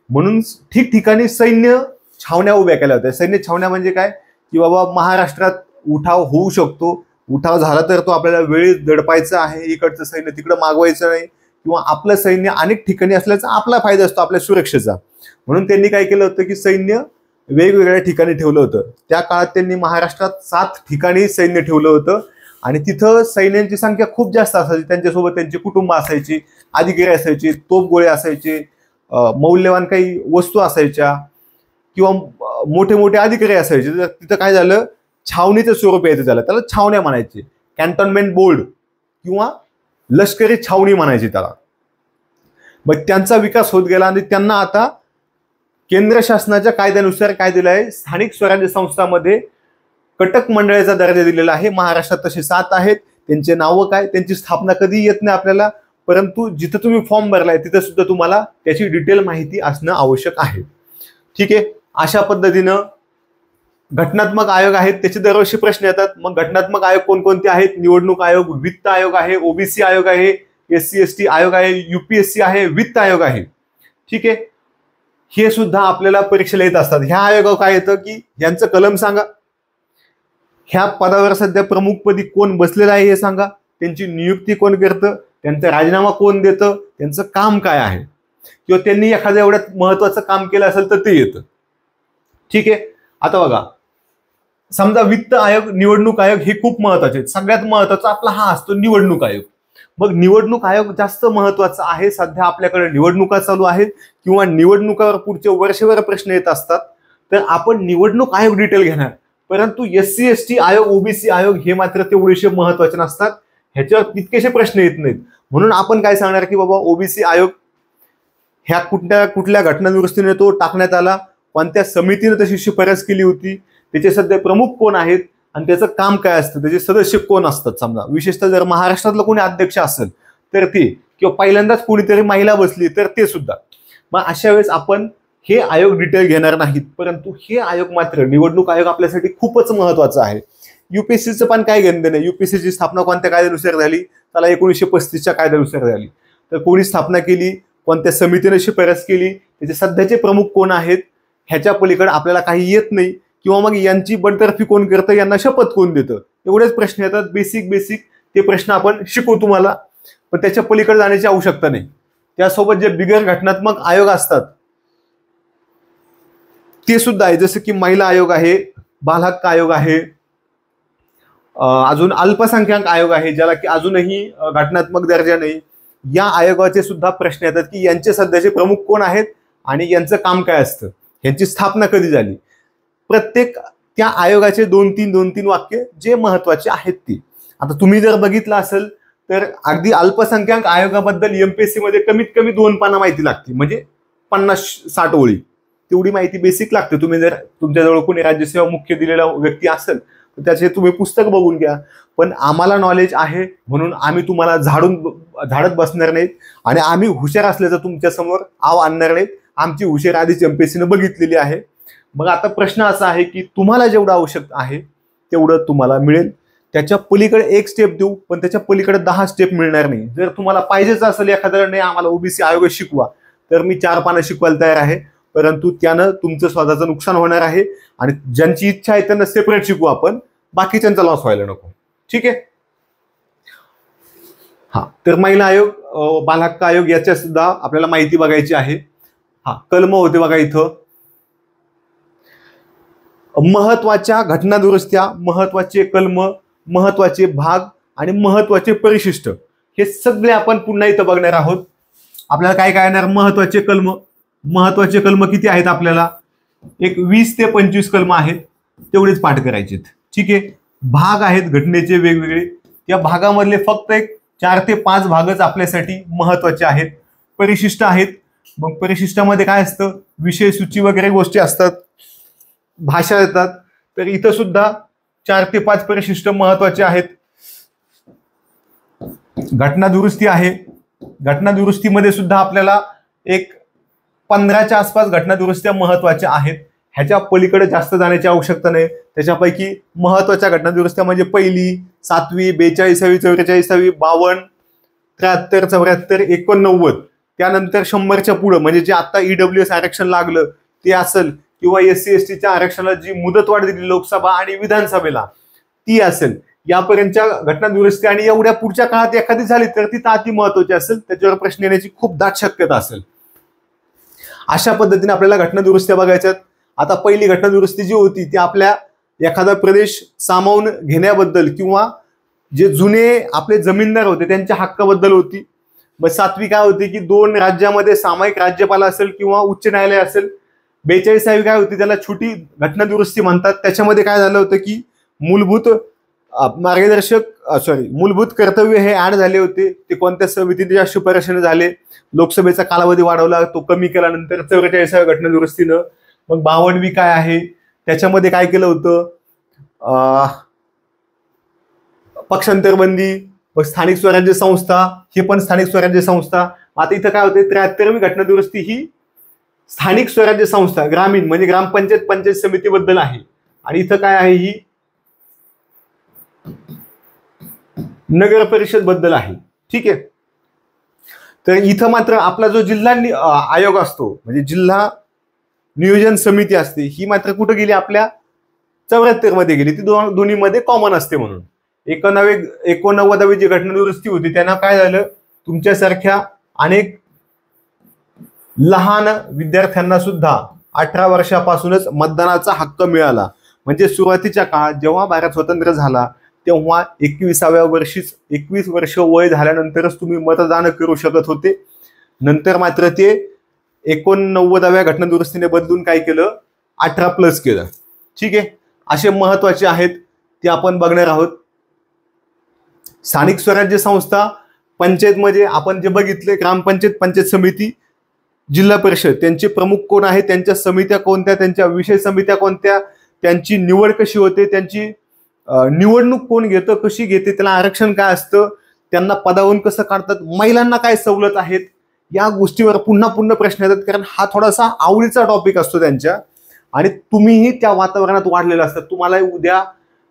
म्हणून ठिकठिकाणी सैन्य छावण्या उभ्या केल्या होत्या. सैन्य छावण्या म्हणजे काय? की बाबा महाराष्ट्रात उठाव होऊ शकतो, उठाव झाला तर तो आपल्याला वेळेत दडपायचा आहे, इकडचं सैन्य तिकडं मागवायचं नाही, किंवा आपलं सैन्य अनेक ठिकाणी असल्याचा आपला फायदा असतो आपल्या सुरक्षेचा. म्हणून त्यांनी काय केलं होतं की सैन्य वेगवेगळ्या ठिकाणी ठेवलं होतं. त्या काळात त्यांनी महाराष्ट्रात 7 ठिकाणी सैन्य ठेवलं होतं. आणि तिथं सैन्यांची संख्या खूप जास्त असायची. त्यांच्यासोबत त्यांची कुटुंब असायची, अधिकारी असायचे, तोफगोळे असायचे, मौल्यवान काही वस्तू असायच्या, किंवा मोठे मोठे अधिकारी असायचे. तर तिथं काय झालं? छावणीचं स्वरूप यायचं झालं. त्याला छावण्या म्हणायचे, कॅन्टोन्मेंट बोर्ड किंवा लष्करी छावणी म्हणायची त्याला. मग त्यांचा विकास होत गेला आणि त्यांना आता केंद्र शासनाच्या कायद्यानुसार काय दिलं आहे? स्थानिक स्वराज्य संस्थांमध्ये कटक मंडळाचा दर्जा दिलेला आहे. महाराष्ट्रात तसे 7 आहेत. त्यांचे नावं काय, त्यांची स्थापना कधी येत नाही आपल्याला, परंतु जिथं तुम्ही फॉर्म भरलाय तिथं सुद्धा तुम्हाला त्याची डिटेल माहिती असणं आवश्यक आहे. ठीक आहे. अशा पद्धतीनं घटनात्मक आयोग आहेत, त्याचे दरवर्षी प्रश्न येतात. मग घटनात्मक आयोग कोणकोणते आहेत? निवडणूक आयोग, वित्त आयोग आहे, ओबीसी आयोग आहे, SC ST आयोग आहे, UPSC आहे, वित्त आयोग आहे. ठीक आहे. हे सुद्धा आपल्याला परीक्षेला येत असतात. ह्या आयोगावर काय येतं की यांचं कलम सांगा, ह्या पदावर सध्या प्रमुखपदी कोण बसलेलं आहे हे सांगा, त्यांची नियुक्ती कोण करतं, त्यांचा राजीनामा कोण देतं, त्यांचं काम काय आहे, किंवा त्यांनी एखाद्या एवढ्यात महत्वाचं काम केलं असेल तर ते येतं. ठीक आहे. आता बघा, समजा वित्त आयोग, निवडणूक आयोग हे खूप महत्वाचे आहेत. सगळ्यात महत्वाचा आपला हा असतो निवडणूक आयोग. मग निवडणूक आयोग जास्त महत्वाचा आहे. सध्या आपल्याकडे निवडणुका चालू आहेत किंवा निवडणुकावर पुढचे वर्षभर प्रश्न येत असतात, तर आपण निवडणूक आयोग डिटेल घेणार. परंतु SC ST आयोग, ओबीसी आयोग हे मात्र तेवढेसे महत्वाचे नसतात, ह्याच्यावर तितकेसे प्रश्न येत नाहीत. म्हणून आपण काय सांगणार की बाबा ओबीसी आयोग ह्या कुठल्या घटनादुरुस्तीने तो टाकण्यात आला, कोणत्या समितीने तशी शिफारस केली होती, त्याचे सध्या प्रमुख कोण आहेत आणि त्याचं काम काय असतं, त्याचे सदस्य कोण असतात. समजा विशेषतः जर महाराष्ट्रातलं कोणी अध्यक्ष असेल तर ते, किंवा पहिल्यांदाच कोणीतरी महिला बसली तर ते सुद्धा. मग अशा वेळेस आपण हे आयोग डिटेल घेणार नाहीत, परंतु हे आयोग मात्र निवडणूक आयोग आपल्यासाठी खूपच महत्वाचा आहे. युपीएससीचं पण काय घेणं नाही. युपीएससीची स्थापना कोणत्या कायद्यानुसार झाली? त्याला 1935च्या कायद्यानुसार झाली. तर कोणी स्थापना केली, कोणत्या समितीने शिफारस केली, त्याचे सध्याचे प्रमुख कोण आहेत, ह्याच्या पलीकडे आपल्याला काही येत नाही. किंवा मग यांची बडतर्फी कोण करतं, यांना शपथ कोण देतं, एवढेच प्रश्न येतात. बेसिक ते प्रश्न आपण शिकवू तुम्हाला, पण त्याच्या पलीकडे जाण्याची आवश्यकता नाही. त्यासोबत जे बिगर घटनात्मक आयोग असतात ते सुद्धा आहे, जसं की महिला आयोग आहे, बाल हक्क आयोग आहे, अजून अल्पसंख्याक आयोग आहे, ज्याला की अजूनही घटनात्मक दर्जा नाही. या आयोगाचे सुद्धा प्रश्न येतात की यांचे सध्याचे प्रमुख कोण आहेत आणि यांचं काम काय असतं, यांची स्थापना कधी झाली. प्रत्येक त्या आयोगाचे 2-3 वाक्य जे महत्वाचे आहेत ते. आता तुम्ही जर बघितलं असेल तर अगदी अल्पसंख्याक आयोगाबद्दल एमपीएससी मध्ये कमीत कमी 2 पानं माहिती लागते, म्हणजे 50-60 ओळी तेवढी माहिती बेसिक लागते. तुम्ही जर तुमच्याजवळ कोणी राज्यसेवा मुख्य दिलेला व्यक्ती असेल तर त्याचे तुम्ही पुस्तक बघून घ्या. पण आम्हाला नॉलेज आहे म्हणून आम्ही तुम्हाला झाडत बसणार नाहीत आणि आम्ही हुशार असल्याचं तुमच्या समोर आव आणणार नाहीत. आमची हुशार आधीच एमपीएससीने बघितलेली आहे. मग आता प्रश्न असा आहे की तुम्हाला जेवढं आवश्यक आहे तेवढं तुम्हाला मिळेल. त्याच्या पलीकडे एक स्टेप देऊ, पण त्याच्या पलीकडे 10 स्टेप मिळणार नाही. जर तुम्हाला पाहिजेच असेल एखाद्याला नाही आम्हाला ओबीसी आयोग शिकवा, तर मी 4 पानं शिकवायला तयार आहे, परंतु त्यानं तुमचं स्वतःचं नुकसान होणार आहे. आणि ज्यांची इच्छा आहे त्यांना सेपरेट शिकवू आपण, बाकीच्यांचा लॉस व्हायला नको. ठीक आहे. हा, तर महिला आयोग, बाल हक्क आयोग याच्या सुद्धा आपल्याला माहिती बघायची आहे. हा, कलम होते बघा इथं. महत्वाच्या घटना दुरुस्त्या, महत्वाचे कलम, महत्वाचे भाग आणि महत्वाचे परिशिष्ट हे सगळे आपण पुन्हा इथं बघणार आहोत. आपल्याला काय काय येणार? महत्वाचे कलम किती आहेत आपल्याला? एक 20 ते 25 कलम आहेत, तेवढेच पाठ करायचे. ठीक आहे. भाग आहेत घटनेचे वेगवेगळे, त्या भागामधले फक्त एक 4 ते 5 भागच आपल्यासाठी महत्वाचे आहेत. परिशिष्ट आहेत, मग परिशिष्टामध्ये काय असतं? विषय सूची वगैरे गोष्टी असतात, भाषा येतात. तर इथं सुद्धा 4 ते 5 परिशिष्ट महत्वाचे आहेत. घटना दुरुस्ती आहे, घटना दुरुस्तीमध्ये सुद्धा आपल्याला एक 15च्या आसपास घटना दुरुस्त्या महत्वाच्या आहेत. ह्याच्या पलीकडे जास्त जाण्याची आवश्यकता नाही. त्याच्यापैकी महत्वाच्या घटना दुरुस्त्या म्हणजे पहिली, 7वी, 42वी, 44वी, 52, 73, 74, 89, त्यानंतर 100च्या पुढे म्हणजे जे आता ईडब्ल्यूएस आरक्षण लागलं ते असेल, किंवा एससी एसटीच्या आरक्षणाला जी मुदतवाढ दिली लोकसभा आणि विधानसभेला ती असेल, यापर्यंतच्या घटना दुरुस्ती. आणि एवढ्या पुढच्या काळात एखादी झाली तर ती अति महत्वाची असेल, त्याच्यावर प्रश्न येण्याची खूप दाट शक्यता असेल. अशा पद्धतीने आपल्याला घटना दुरुस्त्या बघायच्यात. आता पहिली घटना दुरुस्ती जी होती ती आपल्या एखादा प्रदेश सामावून घेण्याबद्दल किंवा जे जुने आपले जमीनदार होते त्यांच्या हक्काबद्दल होती. मग 7वी काय होती की 2 राज्यामध्ये सामायिक राज्यपाल असेल किंवा उच्च न्यायालय असेल. 42वी काय होती, त्याला छोटी घटना दुरुस्ती म्हणतात. त्याच्यामध्ये काय झालं होतं की मूलभूत मूलभूत कर्तव्य हे ऍड झाले होते. ते कोणत्या समितीच्या शिफारशीने झाले? लोकसभेचा कालावधी वाढवला, तो कमी केल्यानंतर 44व्या घटना दुरुस्तीनं. मग 52वी काय आहे, त्याच्यामध्ये काय केलं होतं? पक्षांतर बंदी, मग स्थानिक स्वराज्य संस्था, हे पण स्थानिक स्वराज्य संस्था. आता इथं काय होते? 73वी घटना दुरुस्ती ही स्थानिक स्वराज्य संस्था, ग्रामीण म्हणजे ग्रामपंचायत, पंचायत समितीबद्दल आहे. आणि इथं काय आहे? ही नगर परिषद बद्दल आहे. ठीक आहे. तर इथं मात्र आपला जो जिल्हा आयोग असतो म्हणजे जिल्हा नियोजन समिती असते, ही मात्र कुठं गेली? आपल्या 74 मध्ये गेली. ती दोन्हीमध्ये कॉमन असते म्हणून. 89वी जी घटना दुरुस्ती होती त्यांना काय झालं? तुमच्यासारख्या अनेक लहान विद्यार्थ्यांना सुद्धा 18 वर्षापासूनच मतदानाचा हक्क मिळाला. म्हणजे सुरुवातीच्या काळात जेव्हा भारत स्वतंत्र झाला तेव्हा 21व्या वर्षीच 21 वर्ष वय झाल्यानंतरच तुम्ही मतदान करू शकत होते. नंतर मात्र ते 89व्या घटना दुरुस्तीने बदलून काय केलं? 18+ केलं. ठीक आहे. असे महत्वाचे आहेत ते आपण बघणार आहोत. स्थानिक स्वराज्य संस्था, पंचायत मध्ये आपण जे बघितले ग्रामपंचायत, पंचायत समिती, जिल्हा परिषद, त्यांचे प्रमुख कोण आहेत, त्यांच्या समित्या कोणत्या, त्यांच्या विषय समित्या कोणत्या, त्यांची निवड कशी होते, त्यांची निवडणूक कोण घेतं, कशी घेते, त्याला आरक्षण काय असतं, त्यांना पदावरून कसं काढतात, महिलांना काय सवलत आहेत, या गोष्टीवर पुन्हा पुन्हा प्रश्न येतात, कारण हा थोडासा आवडीचा टॉपिक असतो त्यांच्या, आणि तुम्हीही त्या वातावरणात वाढलेलं असतात. तुम्हाला उद्या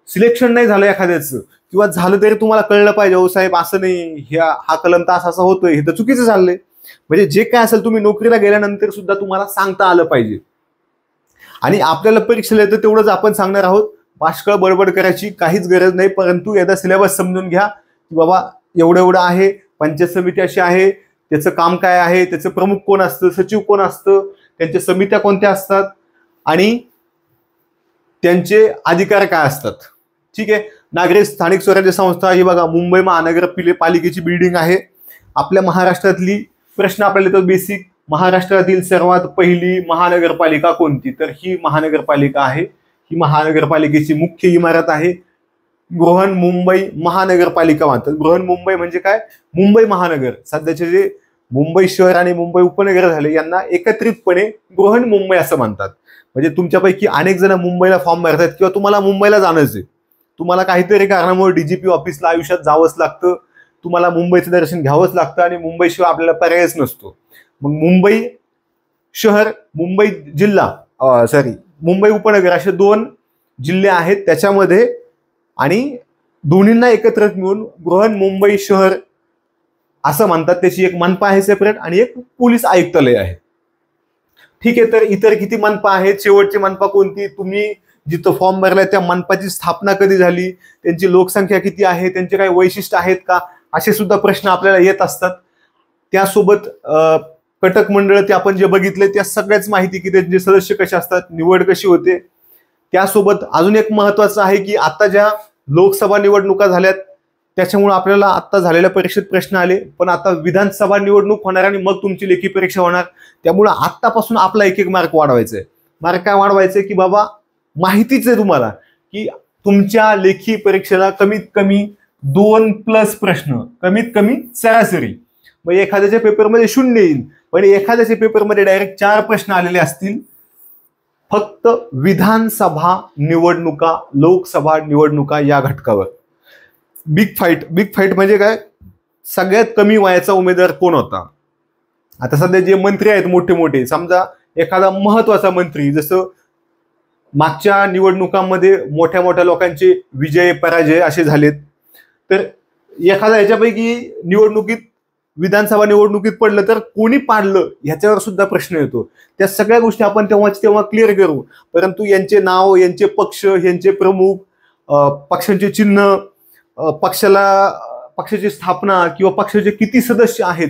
सिलेक्शन नाही झालं एखाद्याचं, किंवा झालं तरी तुम्हाला कळलं पाहिजे, हो साहेब असं नाही, हा कलम तर असा होतोय, हे तर चुकीचं चाललंय. म्हणजे जे काय असेल तुम्ही नोकरीला गेल्यानंतर सुद्धा तुम्हाला सांगता आलं पाहिजे. आणि आपल्याला परीक्षेला येतं तेवढंच आपण सांगणार आहोत. पाष्कळ बडबड करायची काहीच गरज नाही, परंतु एकदा सिलेबस समजून घ्या की बाबा एवढं एवढं आहे, पंचायत समिती अशी आहे, त्याचं काम काय आहे, त्याचं प्रमुख कोण असतं, सचिव कोण असतं, त्यांच्या समित्या कोणत्या असतात आणि त्यांचे अधिकार काय असतात. ठीक आहे. नागरी स्थानिक स्वराज्य संस्था ही बघा मुंबई महानगरपालिकेची बिल्डिंग आहे. आपल्या महाराष्ट्रातली प्रश्न आपल्याला येतो बेसिक, महाराष्ट्रातील सर्वात पहिली महानगरपालिका कोणती, तर ही महानगरपालिका आहे. ही महानगरपालिकेची मुख्य इमारत आहे. बृहन्मुंबई महानगरपालिका म्हणतात. बृहन्मुंबई म्हणजे काय, मुंबई महानगर. सध्याचे जे मुंबई शहर आणि मुंबई उपनगर झाले यांना एकत्रितपणे बृहन्मुंबई असं म्हणतात. म्हणजे तुमच्यापैकी अनेक जण मुंबईला फॉर्म भरतात किंवा तुम्हाला मुंबईला जाणंच आहे, तुम्हाला काहीतरी कारणामुळे डीजीपी ऑफिसला आयुष्यात जावंच लागतं, तुम्हाला मुंबईचं दर्शन घ्यावंच लागतं आणि मुंबईशिवाय आपल्याला पर्यायच नसतो. मग मुंबई शहर, मुंबई जिल्हा, मुंबई उपनगर असे 2 जिल्हे आहेत त्याच्यामध्ये, आणि दोन्हींना एकत्रित मिळून बृहन्मुंबई शहर असं म्हणतात. त्याची एक मनपा आहे सेपरेट आणि एक पोलीस आयुक्तालय आहे. ठीक आहे. तर इतर किती मनपा आहेत, शेवटची मनपा कोणती, तुम्ही जिथं फॉर्म भरलाय त्या मनपाची स्थापना कधी झाली, त्यांची लोकसंख्या किती आहे, त्यांचे काही वैशिष्ट्य आहेत का, असे सुद्धा प्रश्न आपल्याला येत असतात. त्यासोबत कटक मंडळ ते आपण जे बघितले त्या सगळ्याच माहिती, की त्यांचे सदस्य कसे असतात, निवड कशी होते. त्यासोबत अजून एक महत्वाचं आहे की आता ज्या लोकसभा निवडणुका झाल्यात त्याच्यामुळे आपल्याला आता झालेल्या परीक्षेत प्रश्न आले, पण आता विधानसभा निवडणूक होणार आणि मग तुमची लेखी परीक्षा होणार. त्यामुळे आत्तापासून आपला एक मार्क वाढवायचा आहे. मार्क काय वाढवायचे की बाबा माहितीच आहे तुम्हाला की तुमच्या लेखी परीक्षेला कमीत कमी 2+ प्रश्न, कमीत कमी सरासरी. मग एखाद्याच्या पेपरमध्ये 0 येईल, पण एखाद्याच्या पेपरमध्ये डायरेक्ट 4 प्रश्न आलेले असतील. फक्त विधानसभा निवडणुका, लोकसभा निवडणुका या घटकावर बिग फाईट म्हणजे काय, सगळ्यात कमी वयाचा उमेदवार कोण होता. आता सध्या जे मंत्री आहेत मोठे मोठे, समजा एखादा महत्वाचा मंत्री, जसं मागच्या निवडणुकांमध्ये मोठ्या मोठ्या लोकांचे विजय पराजय असे झालेत, तर एखादा ह्याच्यापैकी विधानसभा निवडणुकीत पडलं तर कोणी पाडलं ह्याच्यावर सुद्धा प्रश्न येतो. त्या सगळ्या गोष्टी आपण तेव्हा क्लिअर करू. परंतु यांचे नाव, यांचे पक्ष, यांचे प्रमुख, पक्षांचे चिन्ह, पक्षाची स्थापना किंवा पक्षाचे किती सदस्य आहेत,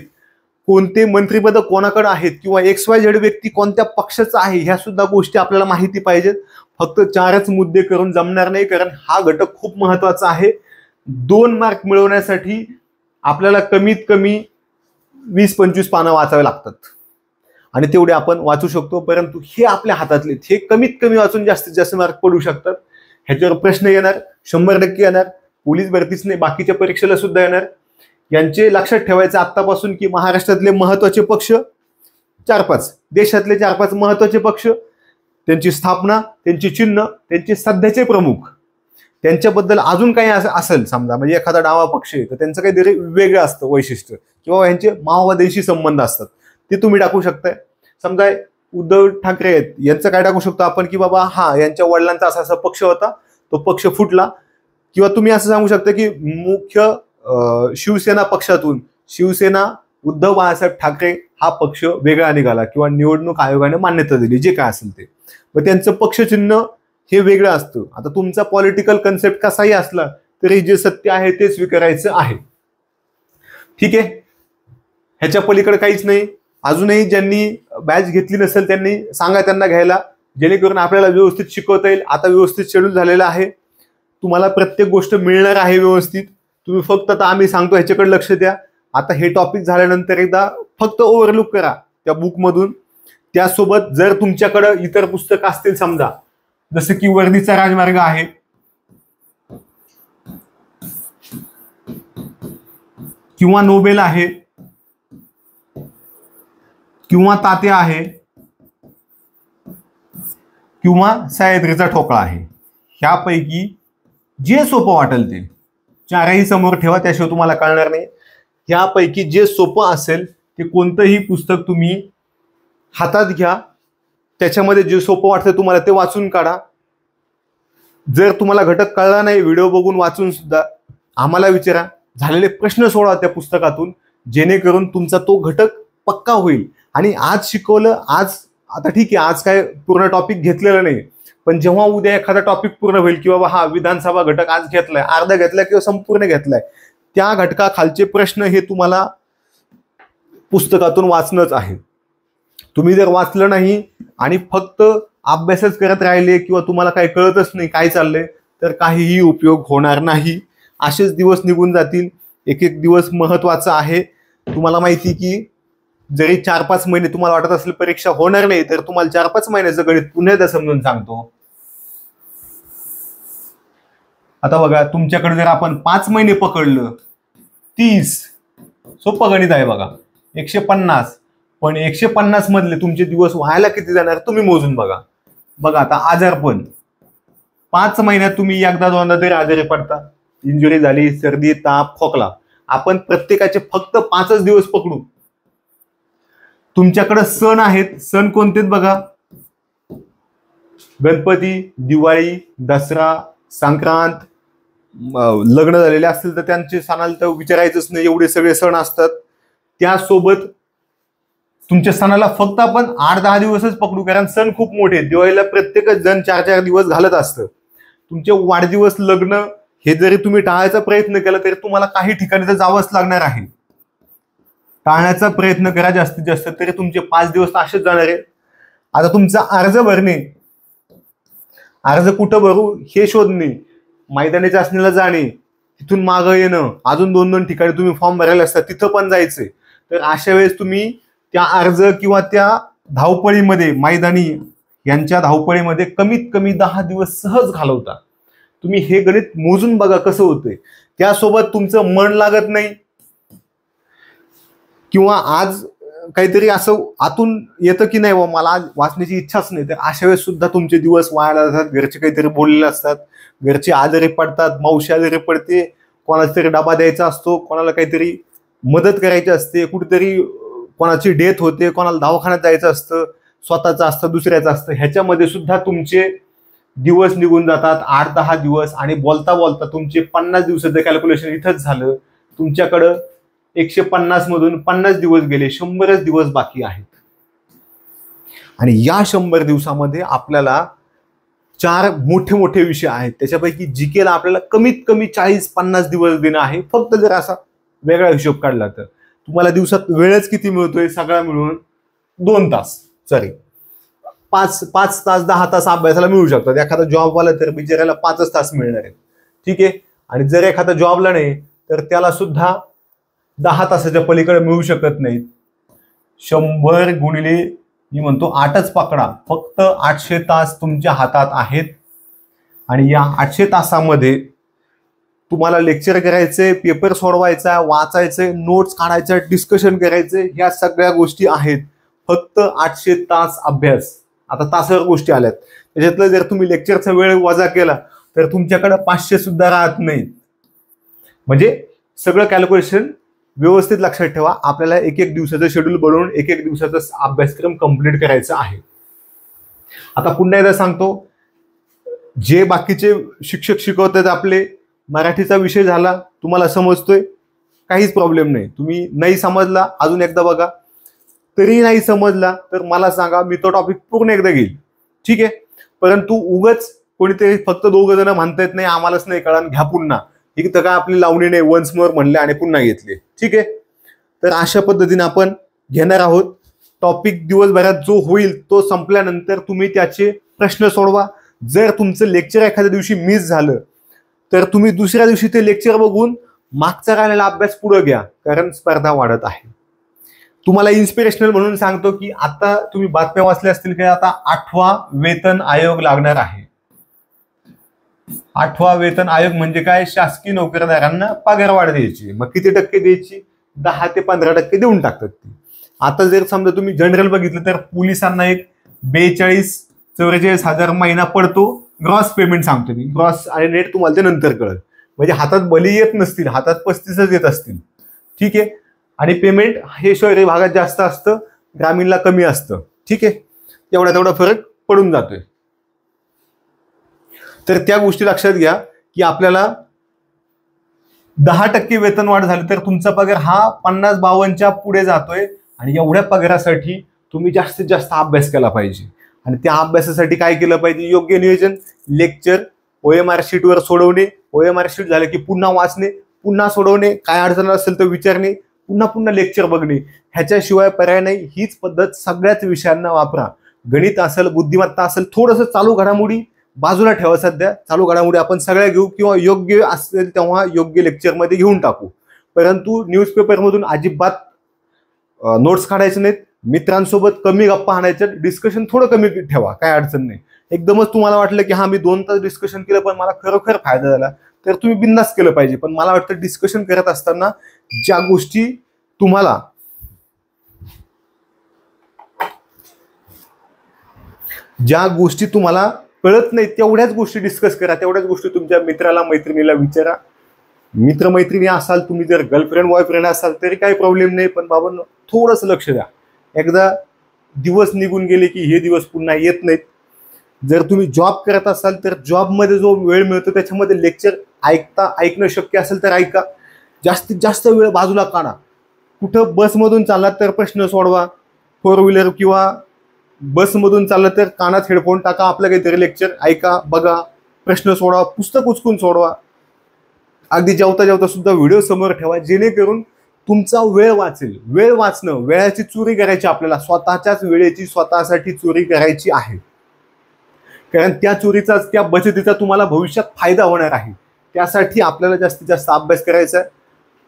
कोणते मंत्रिपद कोणाकडे आहेत, किंवा XYZ व्यक्ती कोणत्या पक्षाचा आहे, ह्या सुद्धा गोष्टी आपल्याला माहिती पाहिजेत. फक्त 4च मुद्दे करून जमणार नाही, कारण हा घटक खूप महत्वाचा आहे. 2 मार्क मिळवण्यासाठी आपल्याला कमीत कमी 20-25 पानं वाचावे लागतात आणि तेवढे आपण वाचू शकतो. परंतु हे आपल्या हातातले, हे कमीत कमी वाचून जास्तीत जास्त मार्क पडू शकतात. ह्याच्यावर प्रश्न येणार, 100% येणार. पोलीस भरतीच नाही, बाकीच्या परीक्षेला सुद्धा येणार. यांचे लक्षात ठेवायचं आत्तापासून की महाराष्ट्रातले महत्वाचे पक्ष 4-5, देशातले 4-5 महत्वाचे पक्ष, त्यांची स्थापना, त्यांची चिन्ह, त्यांचे सध्याचे प्रमुख, त्यांच्याबद्दल अजून काही असेल समजा, म्हणजे एखादा डावा पक्ष आहे तर त्यांचं काहीतरी वेगळं असतं वैशिष्ट्य, किंवा यांचे माओवाद्यांशी संबंध असतात, ते तुम्ही टाकू शकताय. समजा उद्धव ठाकरे आहेत, यांचं काय टाकू शकतो आपण की बाबा यांच्या वडिलांचा असा पक्ष होता, तो पक्ष फुटला. किंवा तुम्ही असं सांगू शकता की मुख्य शिवसेना पक्षातून शिवसेना उद्धव बाळासाहेब ठाकरे हा पक्ष वेगळा निघाला किंवा निवडणूक आयोगाने मान्यता दिली, जे काय असेल ते, मग त्यांचं पक्षचिन्ह हे वेगळं असतं. आता तुमचा पॉलिटिकल कन्सेप्ट कसाही असला तरी जे सत्य आहे ते स्वीकारायचं आहे. ठीक आहे. ह्याच्या पलीकडे काहीच नाही. अजूनही ज्यांनी बॅच घेतली नसेल त्यांनी सांगा त्यांना घ्यायला, जेणेकरून आपल्याला व्यवस्थित शिकवता येईल. आता व्यवस्थित शेड्यूल झालेलं आहे, तुम्हाला प्रत्येक गोष्ट मिळणार आहे व्यवस्थित. तुम्ही फक्त आता आम्ही सांगतो ह्याच्याकडे लक्ष द्या. आता हे टॉपिक झाल्यानंतर एकदा फक्त ओव्हरलुक करा त्या बुकमधून. त्यासोबत जर तुमच्याकडे इतर पुस्तकं असतील, समजा जसं की वर्दीचा राजमार्ग आहे, किंवा नोबेल आहे, किंवा तात्या आहे, किंवा सह्याद्रीचा ठोकळा आहे, ह्यापैकी जे सोपं वाटेल ते 4ही समोर ठेवा, त्याशिवाय तुम्हाला कळणार नाही. ह्यापैकी जे सोपं असेल ते कोणतंही पुस्तक तुम्ही हातात घ्या, त्याच्यामध्ये जे सोपं वाटतं तुम्हाला ते वाचून काढा. जर तुम्हाला घटक कळला नाही व्हिडिओ बघून वाचून सुद्धा आम्हाला विचारा, झालेले प्रश्न सोडवा त्या पुस्तकातून, जेणेकरून तुमचा तो घटक पक्का होईल. आणि आज शिकवलं, आज आता ठीक आहे, आज काय पूर्ण टॉपिक घेतलेलं नाही, पण जेव्हा उद्या एखादा टॉपिक पूर्ण होईल की बाबा हा विधानसभा घटक आज घेतलाय, अर्धा घेतलाय किंवा संपूर्ण घेतलाय, त्या घटकाखालचे प्रश्न हे तुम्हाला पुस्तकातून वाचणंच आहे. तुम्ही जर वाचलं नाही आणि फक्त अभ्यासच करत राहिले किंवा तुम्हाला काही कळतच नाही काय चाललंय, तर काहीही उपयोग होणार नाही. असेच दिवस निघून जातील. एक एक दिवस महत्वाचा आहे. तुम्हाला माहिती की जरी 4-5 महिने तुम्हाला वाटत असेल परीक्षा होणार नाही, तर तुम्हाला 4-5 महिन्याचं गणित पुन्हा एकदा समजून सांगतो. आता बघा, तुमच्याकडे जर आपण 5 महिने पकडलं, 30 सोपं गणित आहे बघा, 150. पण 150 मधले तुमचे दिवस व्हायला किती जाणार तुम्ही मोजून बघा. बघा आता आजारपण, 5 महिन्यात तुम्ही एकदा दोनदा तरी आजारी पडता. इंजुरी झाली, सर्दी, ताप, खोकला, आपण प्रत्येकाचे फक्त 5च दिवस पकडू. तुमच्याकडे सण आहेत, सण कोणते बघा, गणपती, दिवाळी, दसरा, संक्रांत. लग्न झालेले असतील तर त्यांचे सणाला तर विचारायचंच नाही, एवढे सगळे सण असतात. त्यासोबत तुमच्या सणाला फक्त आपण 8-10 दिवसच पकडू, कारण सण खूप मोठे. दिवाळीला प्रत्येकच जण 4-4 दिवस घालत असतं. तुमचे वाढदिवस, लग्न हे जरी तुम्ही टाळायचा प्रयत्न केला तरी तुम्हाला काही ठिकाणी तर जावंच लागणार आहे. टाळण्याचा प्रयत्न करा जास्तीत जास्त, तरी तुमचे 5 दिवस असेच जाणार आहे. आता तुमचा अर्ज भरणे, अर्ज कुठं भरू हे शोधणे, मैदानी चाचणीला जाणे, तिथून मागं येणं, अजून 2-2 ठिकाणी तुम्ही फॉर्म भरायला असतात तिथं पण जायचंय. तर अशा वेळेस तुम्ही त्या अर्ज किंवा त्या धावपळीमध्ये, मैदानी यांच्या धावपळीमध्ये कमीत कमी 10 दिवस सहज घालवता. तुम्ही हे गणित मोजून बघा कसं होतंय. त्यासोबत तुमचं मन लागत नाही किंवा आज काहीतरी असं आतून येतं की नाही मला आज वाचण्याची इच्छाच नाही, तर अशा वेळेस सुद्धा तुमचे दिवस वाया जातात. घरचे काहीतरी बोललेले असतात, घरचे आजारी पडतात, मावशी आजारी पडते, कोणाचा तरी डबा द्यायचा असतो, कोणाला काहीतरी मदत करायची असते, कुठेतरी कोणाची डेथ होते, कोणाला दवाखान्यात जायचं असतं, स्वतःचं असतं, दुसऱ्याचं असतं. ह्याच्यामध्ये सुद्धा तुमचे दिवस निघून जातात, 8-10 दिवस. आणि बोलता बोलता तुमचे 50 दिवसाचं कॅल्क्युलेशन इथंच झालं. तुमच्याकडं 150 मधून 50 दिवस गेले, 100च दिवस बाकी आहेत. आणि या 100 दिवसामध्ये आपल्याला 4 मोठे मोठे विषय आहेत. त्याच्यापैकी जीकेला आपल्याला कमीत कमी 40-50 दिवस देणं आहे. फक्त जर असा वेगळा हिशोब काढला तर तुम्हाला दिवसात वेळच किती मिळतोय, सगळा मिळून 2 तास, सॉरी 5 तास 10 तास अभ्यासाला मिळू शकतात. एखादा जॉबवाला तर बिचाऱ्याला 5च तास मिळणार आहेत. ठीक आहे. आणि जर एखादा जॉबला नाही तर त्याला सुद्धा 10 तासाच्या पलीकडे मिळू शकत नाहीत. 100 गुणिले मी म्हणतो 8च पकडा, फक्त 800 तास तुमच्या हातात आहेत. आणि या 800 तासामध्ये तुम्हाला लेक्चर करायचे, पेपर सोडवायचा, वाचायचे, नोट्स काढायचे, डिस्कशन करायचे, ह्या सगळ्या गोष्टी आहेत. फक्त 800 तास अभ्यास. आता तासावर गोष्टी आल्यात, त्याच्यातलं जर तुम्ही लेक्चरचा वेळ वजा केला तर तुमच्याकडे 500 सुद्धा राहत नाही. म्हणजे सगळं कॅल्क्युलेशन व्यवस्थित लक्षात ठेवा. आपल्याला एक एक दिवसाचं शेड्यूल बनवून एक एक दिवसाचा अभ्यासक्रम कंप्लीट करायचा आहे. आता पुन्हा एकदा सांगतो, जे बाकीचे शिक्षक शिकवतात आपले, मराठीचा विषय झाला, तुम्हाला समजतोय, काहीच प्रॉब्लेम नाही. तुम्ही नाही समजला अजून एकदा बघा, तरी नाही समजला तर मला सांगा, मी तो टॉपिक पूर्ण एकदा घेईल. ठीक आहे. परंतु उगच कोणीतरी फक्त 2 जण म्हणतायत नाही आम्हालाच नाही कळण, घ्या पुन्हा, ही तर काय आपली लावणी नाही, वन्स मोर म्हणले आणि पुन्हा घेतले. ठीक आहे. तर अशा पद्धतीने आपण घेणार आहोत. टॉपिक दिवसभरात जो होईल तो संपल्यानंतर तुम्ही त्याचे प्रश्न सोडवा. जर तुमचं लेक्चर एखाद्या दिवशी मिस झालं तर तुम्ही दुसऱ्या दिवशी ते लेक्चर बघून मागचा राहिलेला अभ्यास पुढे घ्या, कारण स्पर्धा वाढत आहे. तुम्हाला इन्स्पिरेशनल म्हणून सांगतो की आता तुम्ही बातम्या वाचल्या असतील की आता 8वा वेतन आयोग लागणार आहे. 8वा वेतन आयोग म्हणजे काय, शासकीय नोकरदारांना पगारवाढ द्यायची. मग किती टक्के द्यायची, 10 ते 15% देऊन टाकतात ती. आता जर समजा तुम्ही जनरल बघितलं तर पोलिसांना एक 42-44 हजार महिना पडतो. ग्रॉस पेमेंट सांगतो मी, ग्रॉस आणि नेट तुम्हाला ते नंतर कळेल. म्हणजे हातात भले येत नसतील, हातात 35च येत असतील. ठीक आहे. आणि पेमेंट हे शहरी भागात जास्त असतं, ग्रामीणला कमी असतं. ठीक आहे, तेवढा फरक पडून जातोय. तर त्या गोष्टी लक्षात घ्या की आपल्याला 10% वेतन वाढ झाली तर तुमचा पगार हा 50-52च्या पुढे जातोय. आणि एवढ्या पगारासाठी तुम्ही जास्तीत जास्त अभ्यास केला पाहिजे. आणि त्या अभ्यासासाठी काय केलं पाहिजे? योग्य नियोजन, लेक्चर OMR शीटवर सोडवणे, OMR शीट झालं की पुन्हा वाचणे, पुन्हा सोडवणे, काय अडचण असेल तर विचारणे, पुन्हा लेक्चर बघणे. ह्याच्याशिवाय पर्याय नाही. हीच पद्धत सगळ्याच विषयांना वापरा. गणित असेल, बुद्धिमत्ता असेल, थोडंसं चालू घडामोडी बाजूला ठेवा. सध्या चालू घडामोडी आपण सगळ्या घेऊ किंवा योग्य असेल तेव्हा योग्य लेक्चरमध्ये घेऊन टाकू. परंतु न्यूजपेपरमधून अजिबात नोट्स काढायचे नाहीत. मित्रांसोबत कमी गप्पा हाणायच्या, डिस्कशन थोडं कमी ठेवा, काय अडचण नाही. एकदमच तुम्हाला वाटलं की हा मी 2 तास डिस्कशन केलं पण मला खरोखर फायदा झाला, तर तुम्ही बिंदास केलं पाहिजे. पण मला वाटतं डिस्कशन करत असताना ज्या गोष्टी तुम्हाला कळत नाही तेवढ्याच गोष्टी डिस्कस करा. तेवढ्याच गोष्टी तुमच्या मित्राला, मैत्रिणीला विचारा. मित्रमैत्रिणी असाल, तुम्ही जर गर्लफ्रेंड बॉयफ्रेंड असाल तरी काही प्रॉब्लेम नाही. पण बाबांनो, थोडंसं लक्ष द्या. एकदा दिवस निघून गेले की हे दिवस पुन्हा येत नाहीत. जर तुम्ही जॉब करत असाल तर जॉबमध्ये जो वेळ मिळतो त्याच्यामध्ये लेक्चर ऐकणं शक्य असेल तर ऐका. जास्तीत जास्त वेळ बाजूला काढा. कुठं बसमधून चाललात तर प्रश्न सोडवा. 4 व्हीलर किंवा बसमधून चाललं तर कानात हेडफोन टाका, आपलं काहीतरी लेक्चर ऐका, बघा, प्रश्न सोडवा, पुस्तक उचकून सोडवा. अगदी जेवता सुद्धा व्हिडिओ समोर ठेवा, जेणेकरून तुमचा वेळ वाचेल. वेळ वाचणं, वेळाची चोरी करायची आपल्याला. स्वतःच्याच वेळेची स्वतःसाठी चोरी करायची आहे. कारण त्या चोरीचा, त्या बचतीचा तुम्हाला भविष्यात फायदा होणार आहे. त्यासाठी आपल्याला जास्तीत जास्त अभ्यास करायचा आहे.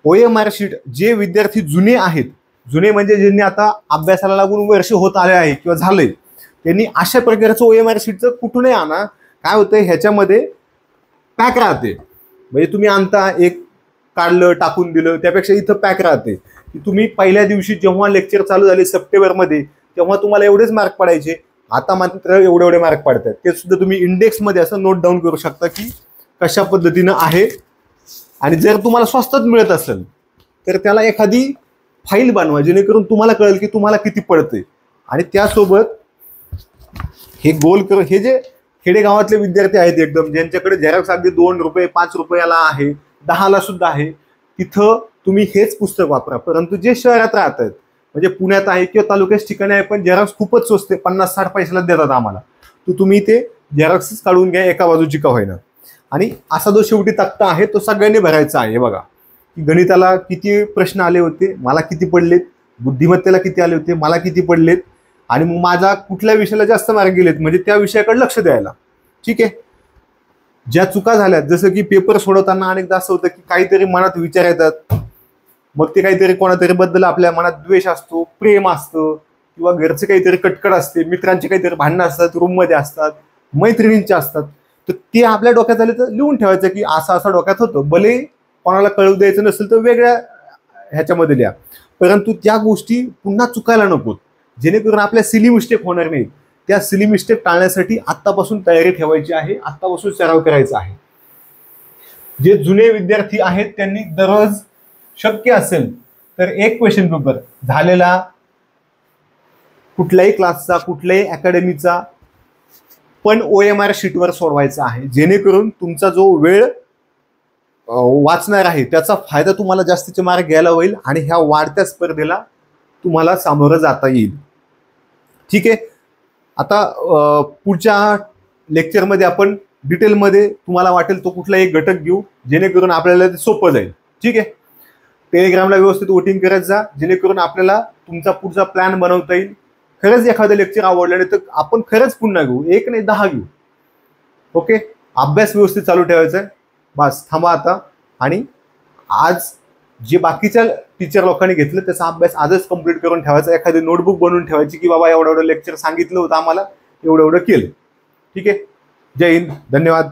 OMR शीट जे विद्यार्थी जुने आहेत, जुने म्हणजे ज्यांनी आता अभ्यासाला लागून वर्ष होत आले आहे किंवा झाले, त्यांनी अशा प्रकारचं OMR शीटचं कुठूनही आणा. काय होतंय, ह्याच्यामध्ये पॅक राहते. म्हणजे तुम्ही आणता, एक काढलं, टाकून दिलं, त्यापेक्षा इथं पॅक राहते की तुम्ही पहिल्या दिवशी जेव्हा लेक्चर चालू झाले सप्टेंबरमध्ये, तेव्हा तुम्हाला एवढेच मार्क पडायचे. आता मात्र एवढे मार्क पडतात. ते सुद्धा तुम्ही इंडेक्समध्ये असं नोट डाऊन करू शकता की कशा पद्धतीनं आहे. आणि जर तुम्हाला स्वस्तात मिळत असेल तर त्याला एखादी फाईल बनवा, जेणेकरून तुम्हाला कळेल की तुम्हाला किती पडते. आणि त्यासोबत हे गोल करून, हे जे खेडेगावातले विद्यार्थी आहेत एकदम, ज्यांच्याकडे झेरॉक्स अगदी 2 रुपये 5 रुपयाला आहे, 10ला सुद्धा आहे, तिथं तुम्ही हेच पुस्तक वापरा. परंतु जे शहरात राहतात, म्हणजे पुण्यात आहे किंवा तालुक्याच्या ठिकाणी आहे, पण झेरॉक्स खूपच स्वस्त, 50-60 पैशाला देतात आम्हाला, तर तुम्ही ते झेरॉक्सच काढून घ्या, एका बाजूची का होईना. आणि असा जो शेवटी तक्ता आहे तो सगळ्यांनी भरायचा आहे. बघा की गणिताला किती प्रश्न आले होते, मला किती पडलेत, बुद्धिमत्तेला किती आले होते, मला किती पडलेत, आणि मग माझा कुठल्या विषयाला जास्त मार्क गेलेत, म्हणजे त्या विषयाकडे लक्ष द्यायला. ठीक आहे. ज्या चुका झाल्यात, जसं की पेपर सोडवताना अनेकदा असं होतं की काहीतरी मनात विचार येतात, मग ते काहीतरी कोणातरी बद्दल आपल्या मनात द्वेष असतो, प्रेम असतं, किंवा घरचे काहीतरी कटकट असते, मित्रांचे काहीतरी भांडणं असतात, रूममध्ये असतात, मैत्रिणींचे असतात, तर ते आपल्या डोक्यात आले तर लिहून ठेवायचं की असं डोक्यात होतं. भले कोणाला कळू द्यायचं नसेल तर वेगळ्या ह्याच्यामध्ये लिहा, परंतु त्या गोष्टी पुन्हा चुकायला नकोत, जेणेकरून आपल्या सिली मिस्टेक होणार नाही. त्या सिली मिस्टेक टाळण्यासाठी आत्तापासून तयारी ठेवायची आहे, आत्तापासून सराव करायचा आहे. जे जुने विद्यार्थी आहेत त्यांनी दररोज शक्य असेल तर एक क्वेश्चन पेपर झालेला कुठल्याही क्लासचा, कुठल्याही अकॅडमीचा, पण OMR शीटवर सोडवायचा आहे, जेणेकरून तुमचा जो वेळ वाचणार आहे त्याचा फायदा तुम्हाला जास्तीचे मार्क घ्यायला होईल आणि ह्या वाढत्या स्पर्धेला तुम्हाला सामोरं जाता येईल. ठीक आहे. आता पुढच्या लेक्चरमध्ये आपण डिटेलमध्ये तुम्हाला वाटेल तो कुठला एक घटक घेऊ, जेणेकरून आपल्याला ते सोपं जाईल. ठीक आहे. टेलिग्रामला व्यवस्थित वोटिंग करत जा, जेणेकरून आपल्याला तुमचा पुढचा प्लॅन बनवता येईल. खरंच एखादं लेक्चर आवडलं नाही तर आपण खरंच पुन्हा घेऊ, 1 नाही 10 घेऊ. ओके. अभ्यास व्यवस्थित चालू ठेवायचा आहे. बस थांबा आता. आणि आज जे बाकीच्या टीचर लोकांनी घेतलं त्याचा अभ्यास आजच कंप्लीट करून ठेवायचा. एखादी नोटबुक बनवून ठेवायची की बाबा एवढं लेक्चर सांगितलं होतं आम्हाला, एवढं केलं. ठीक आहे. जय हिंद. धन्यवाद.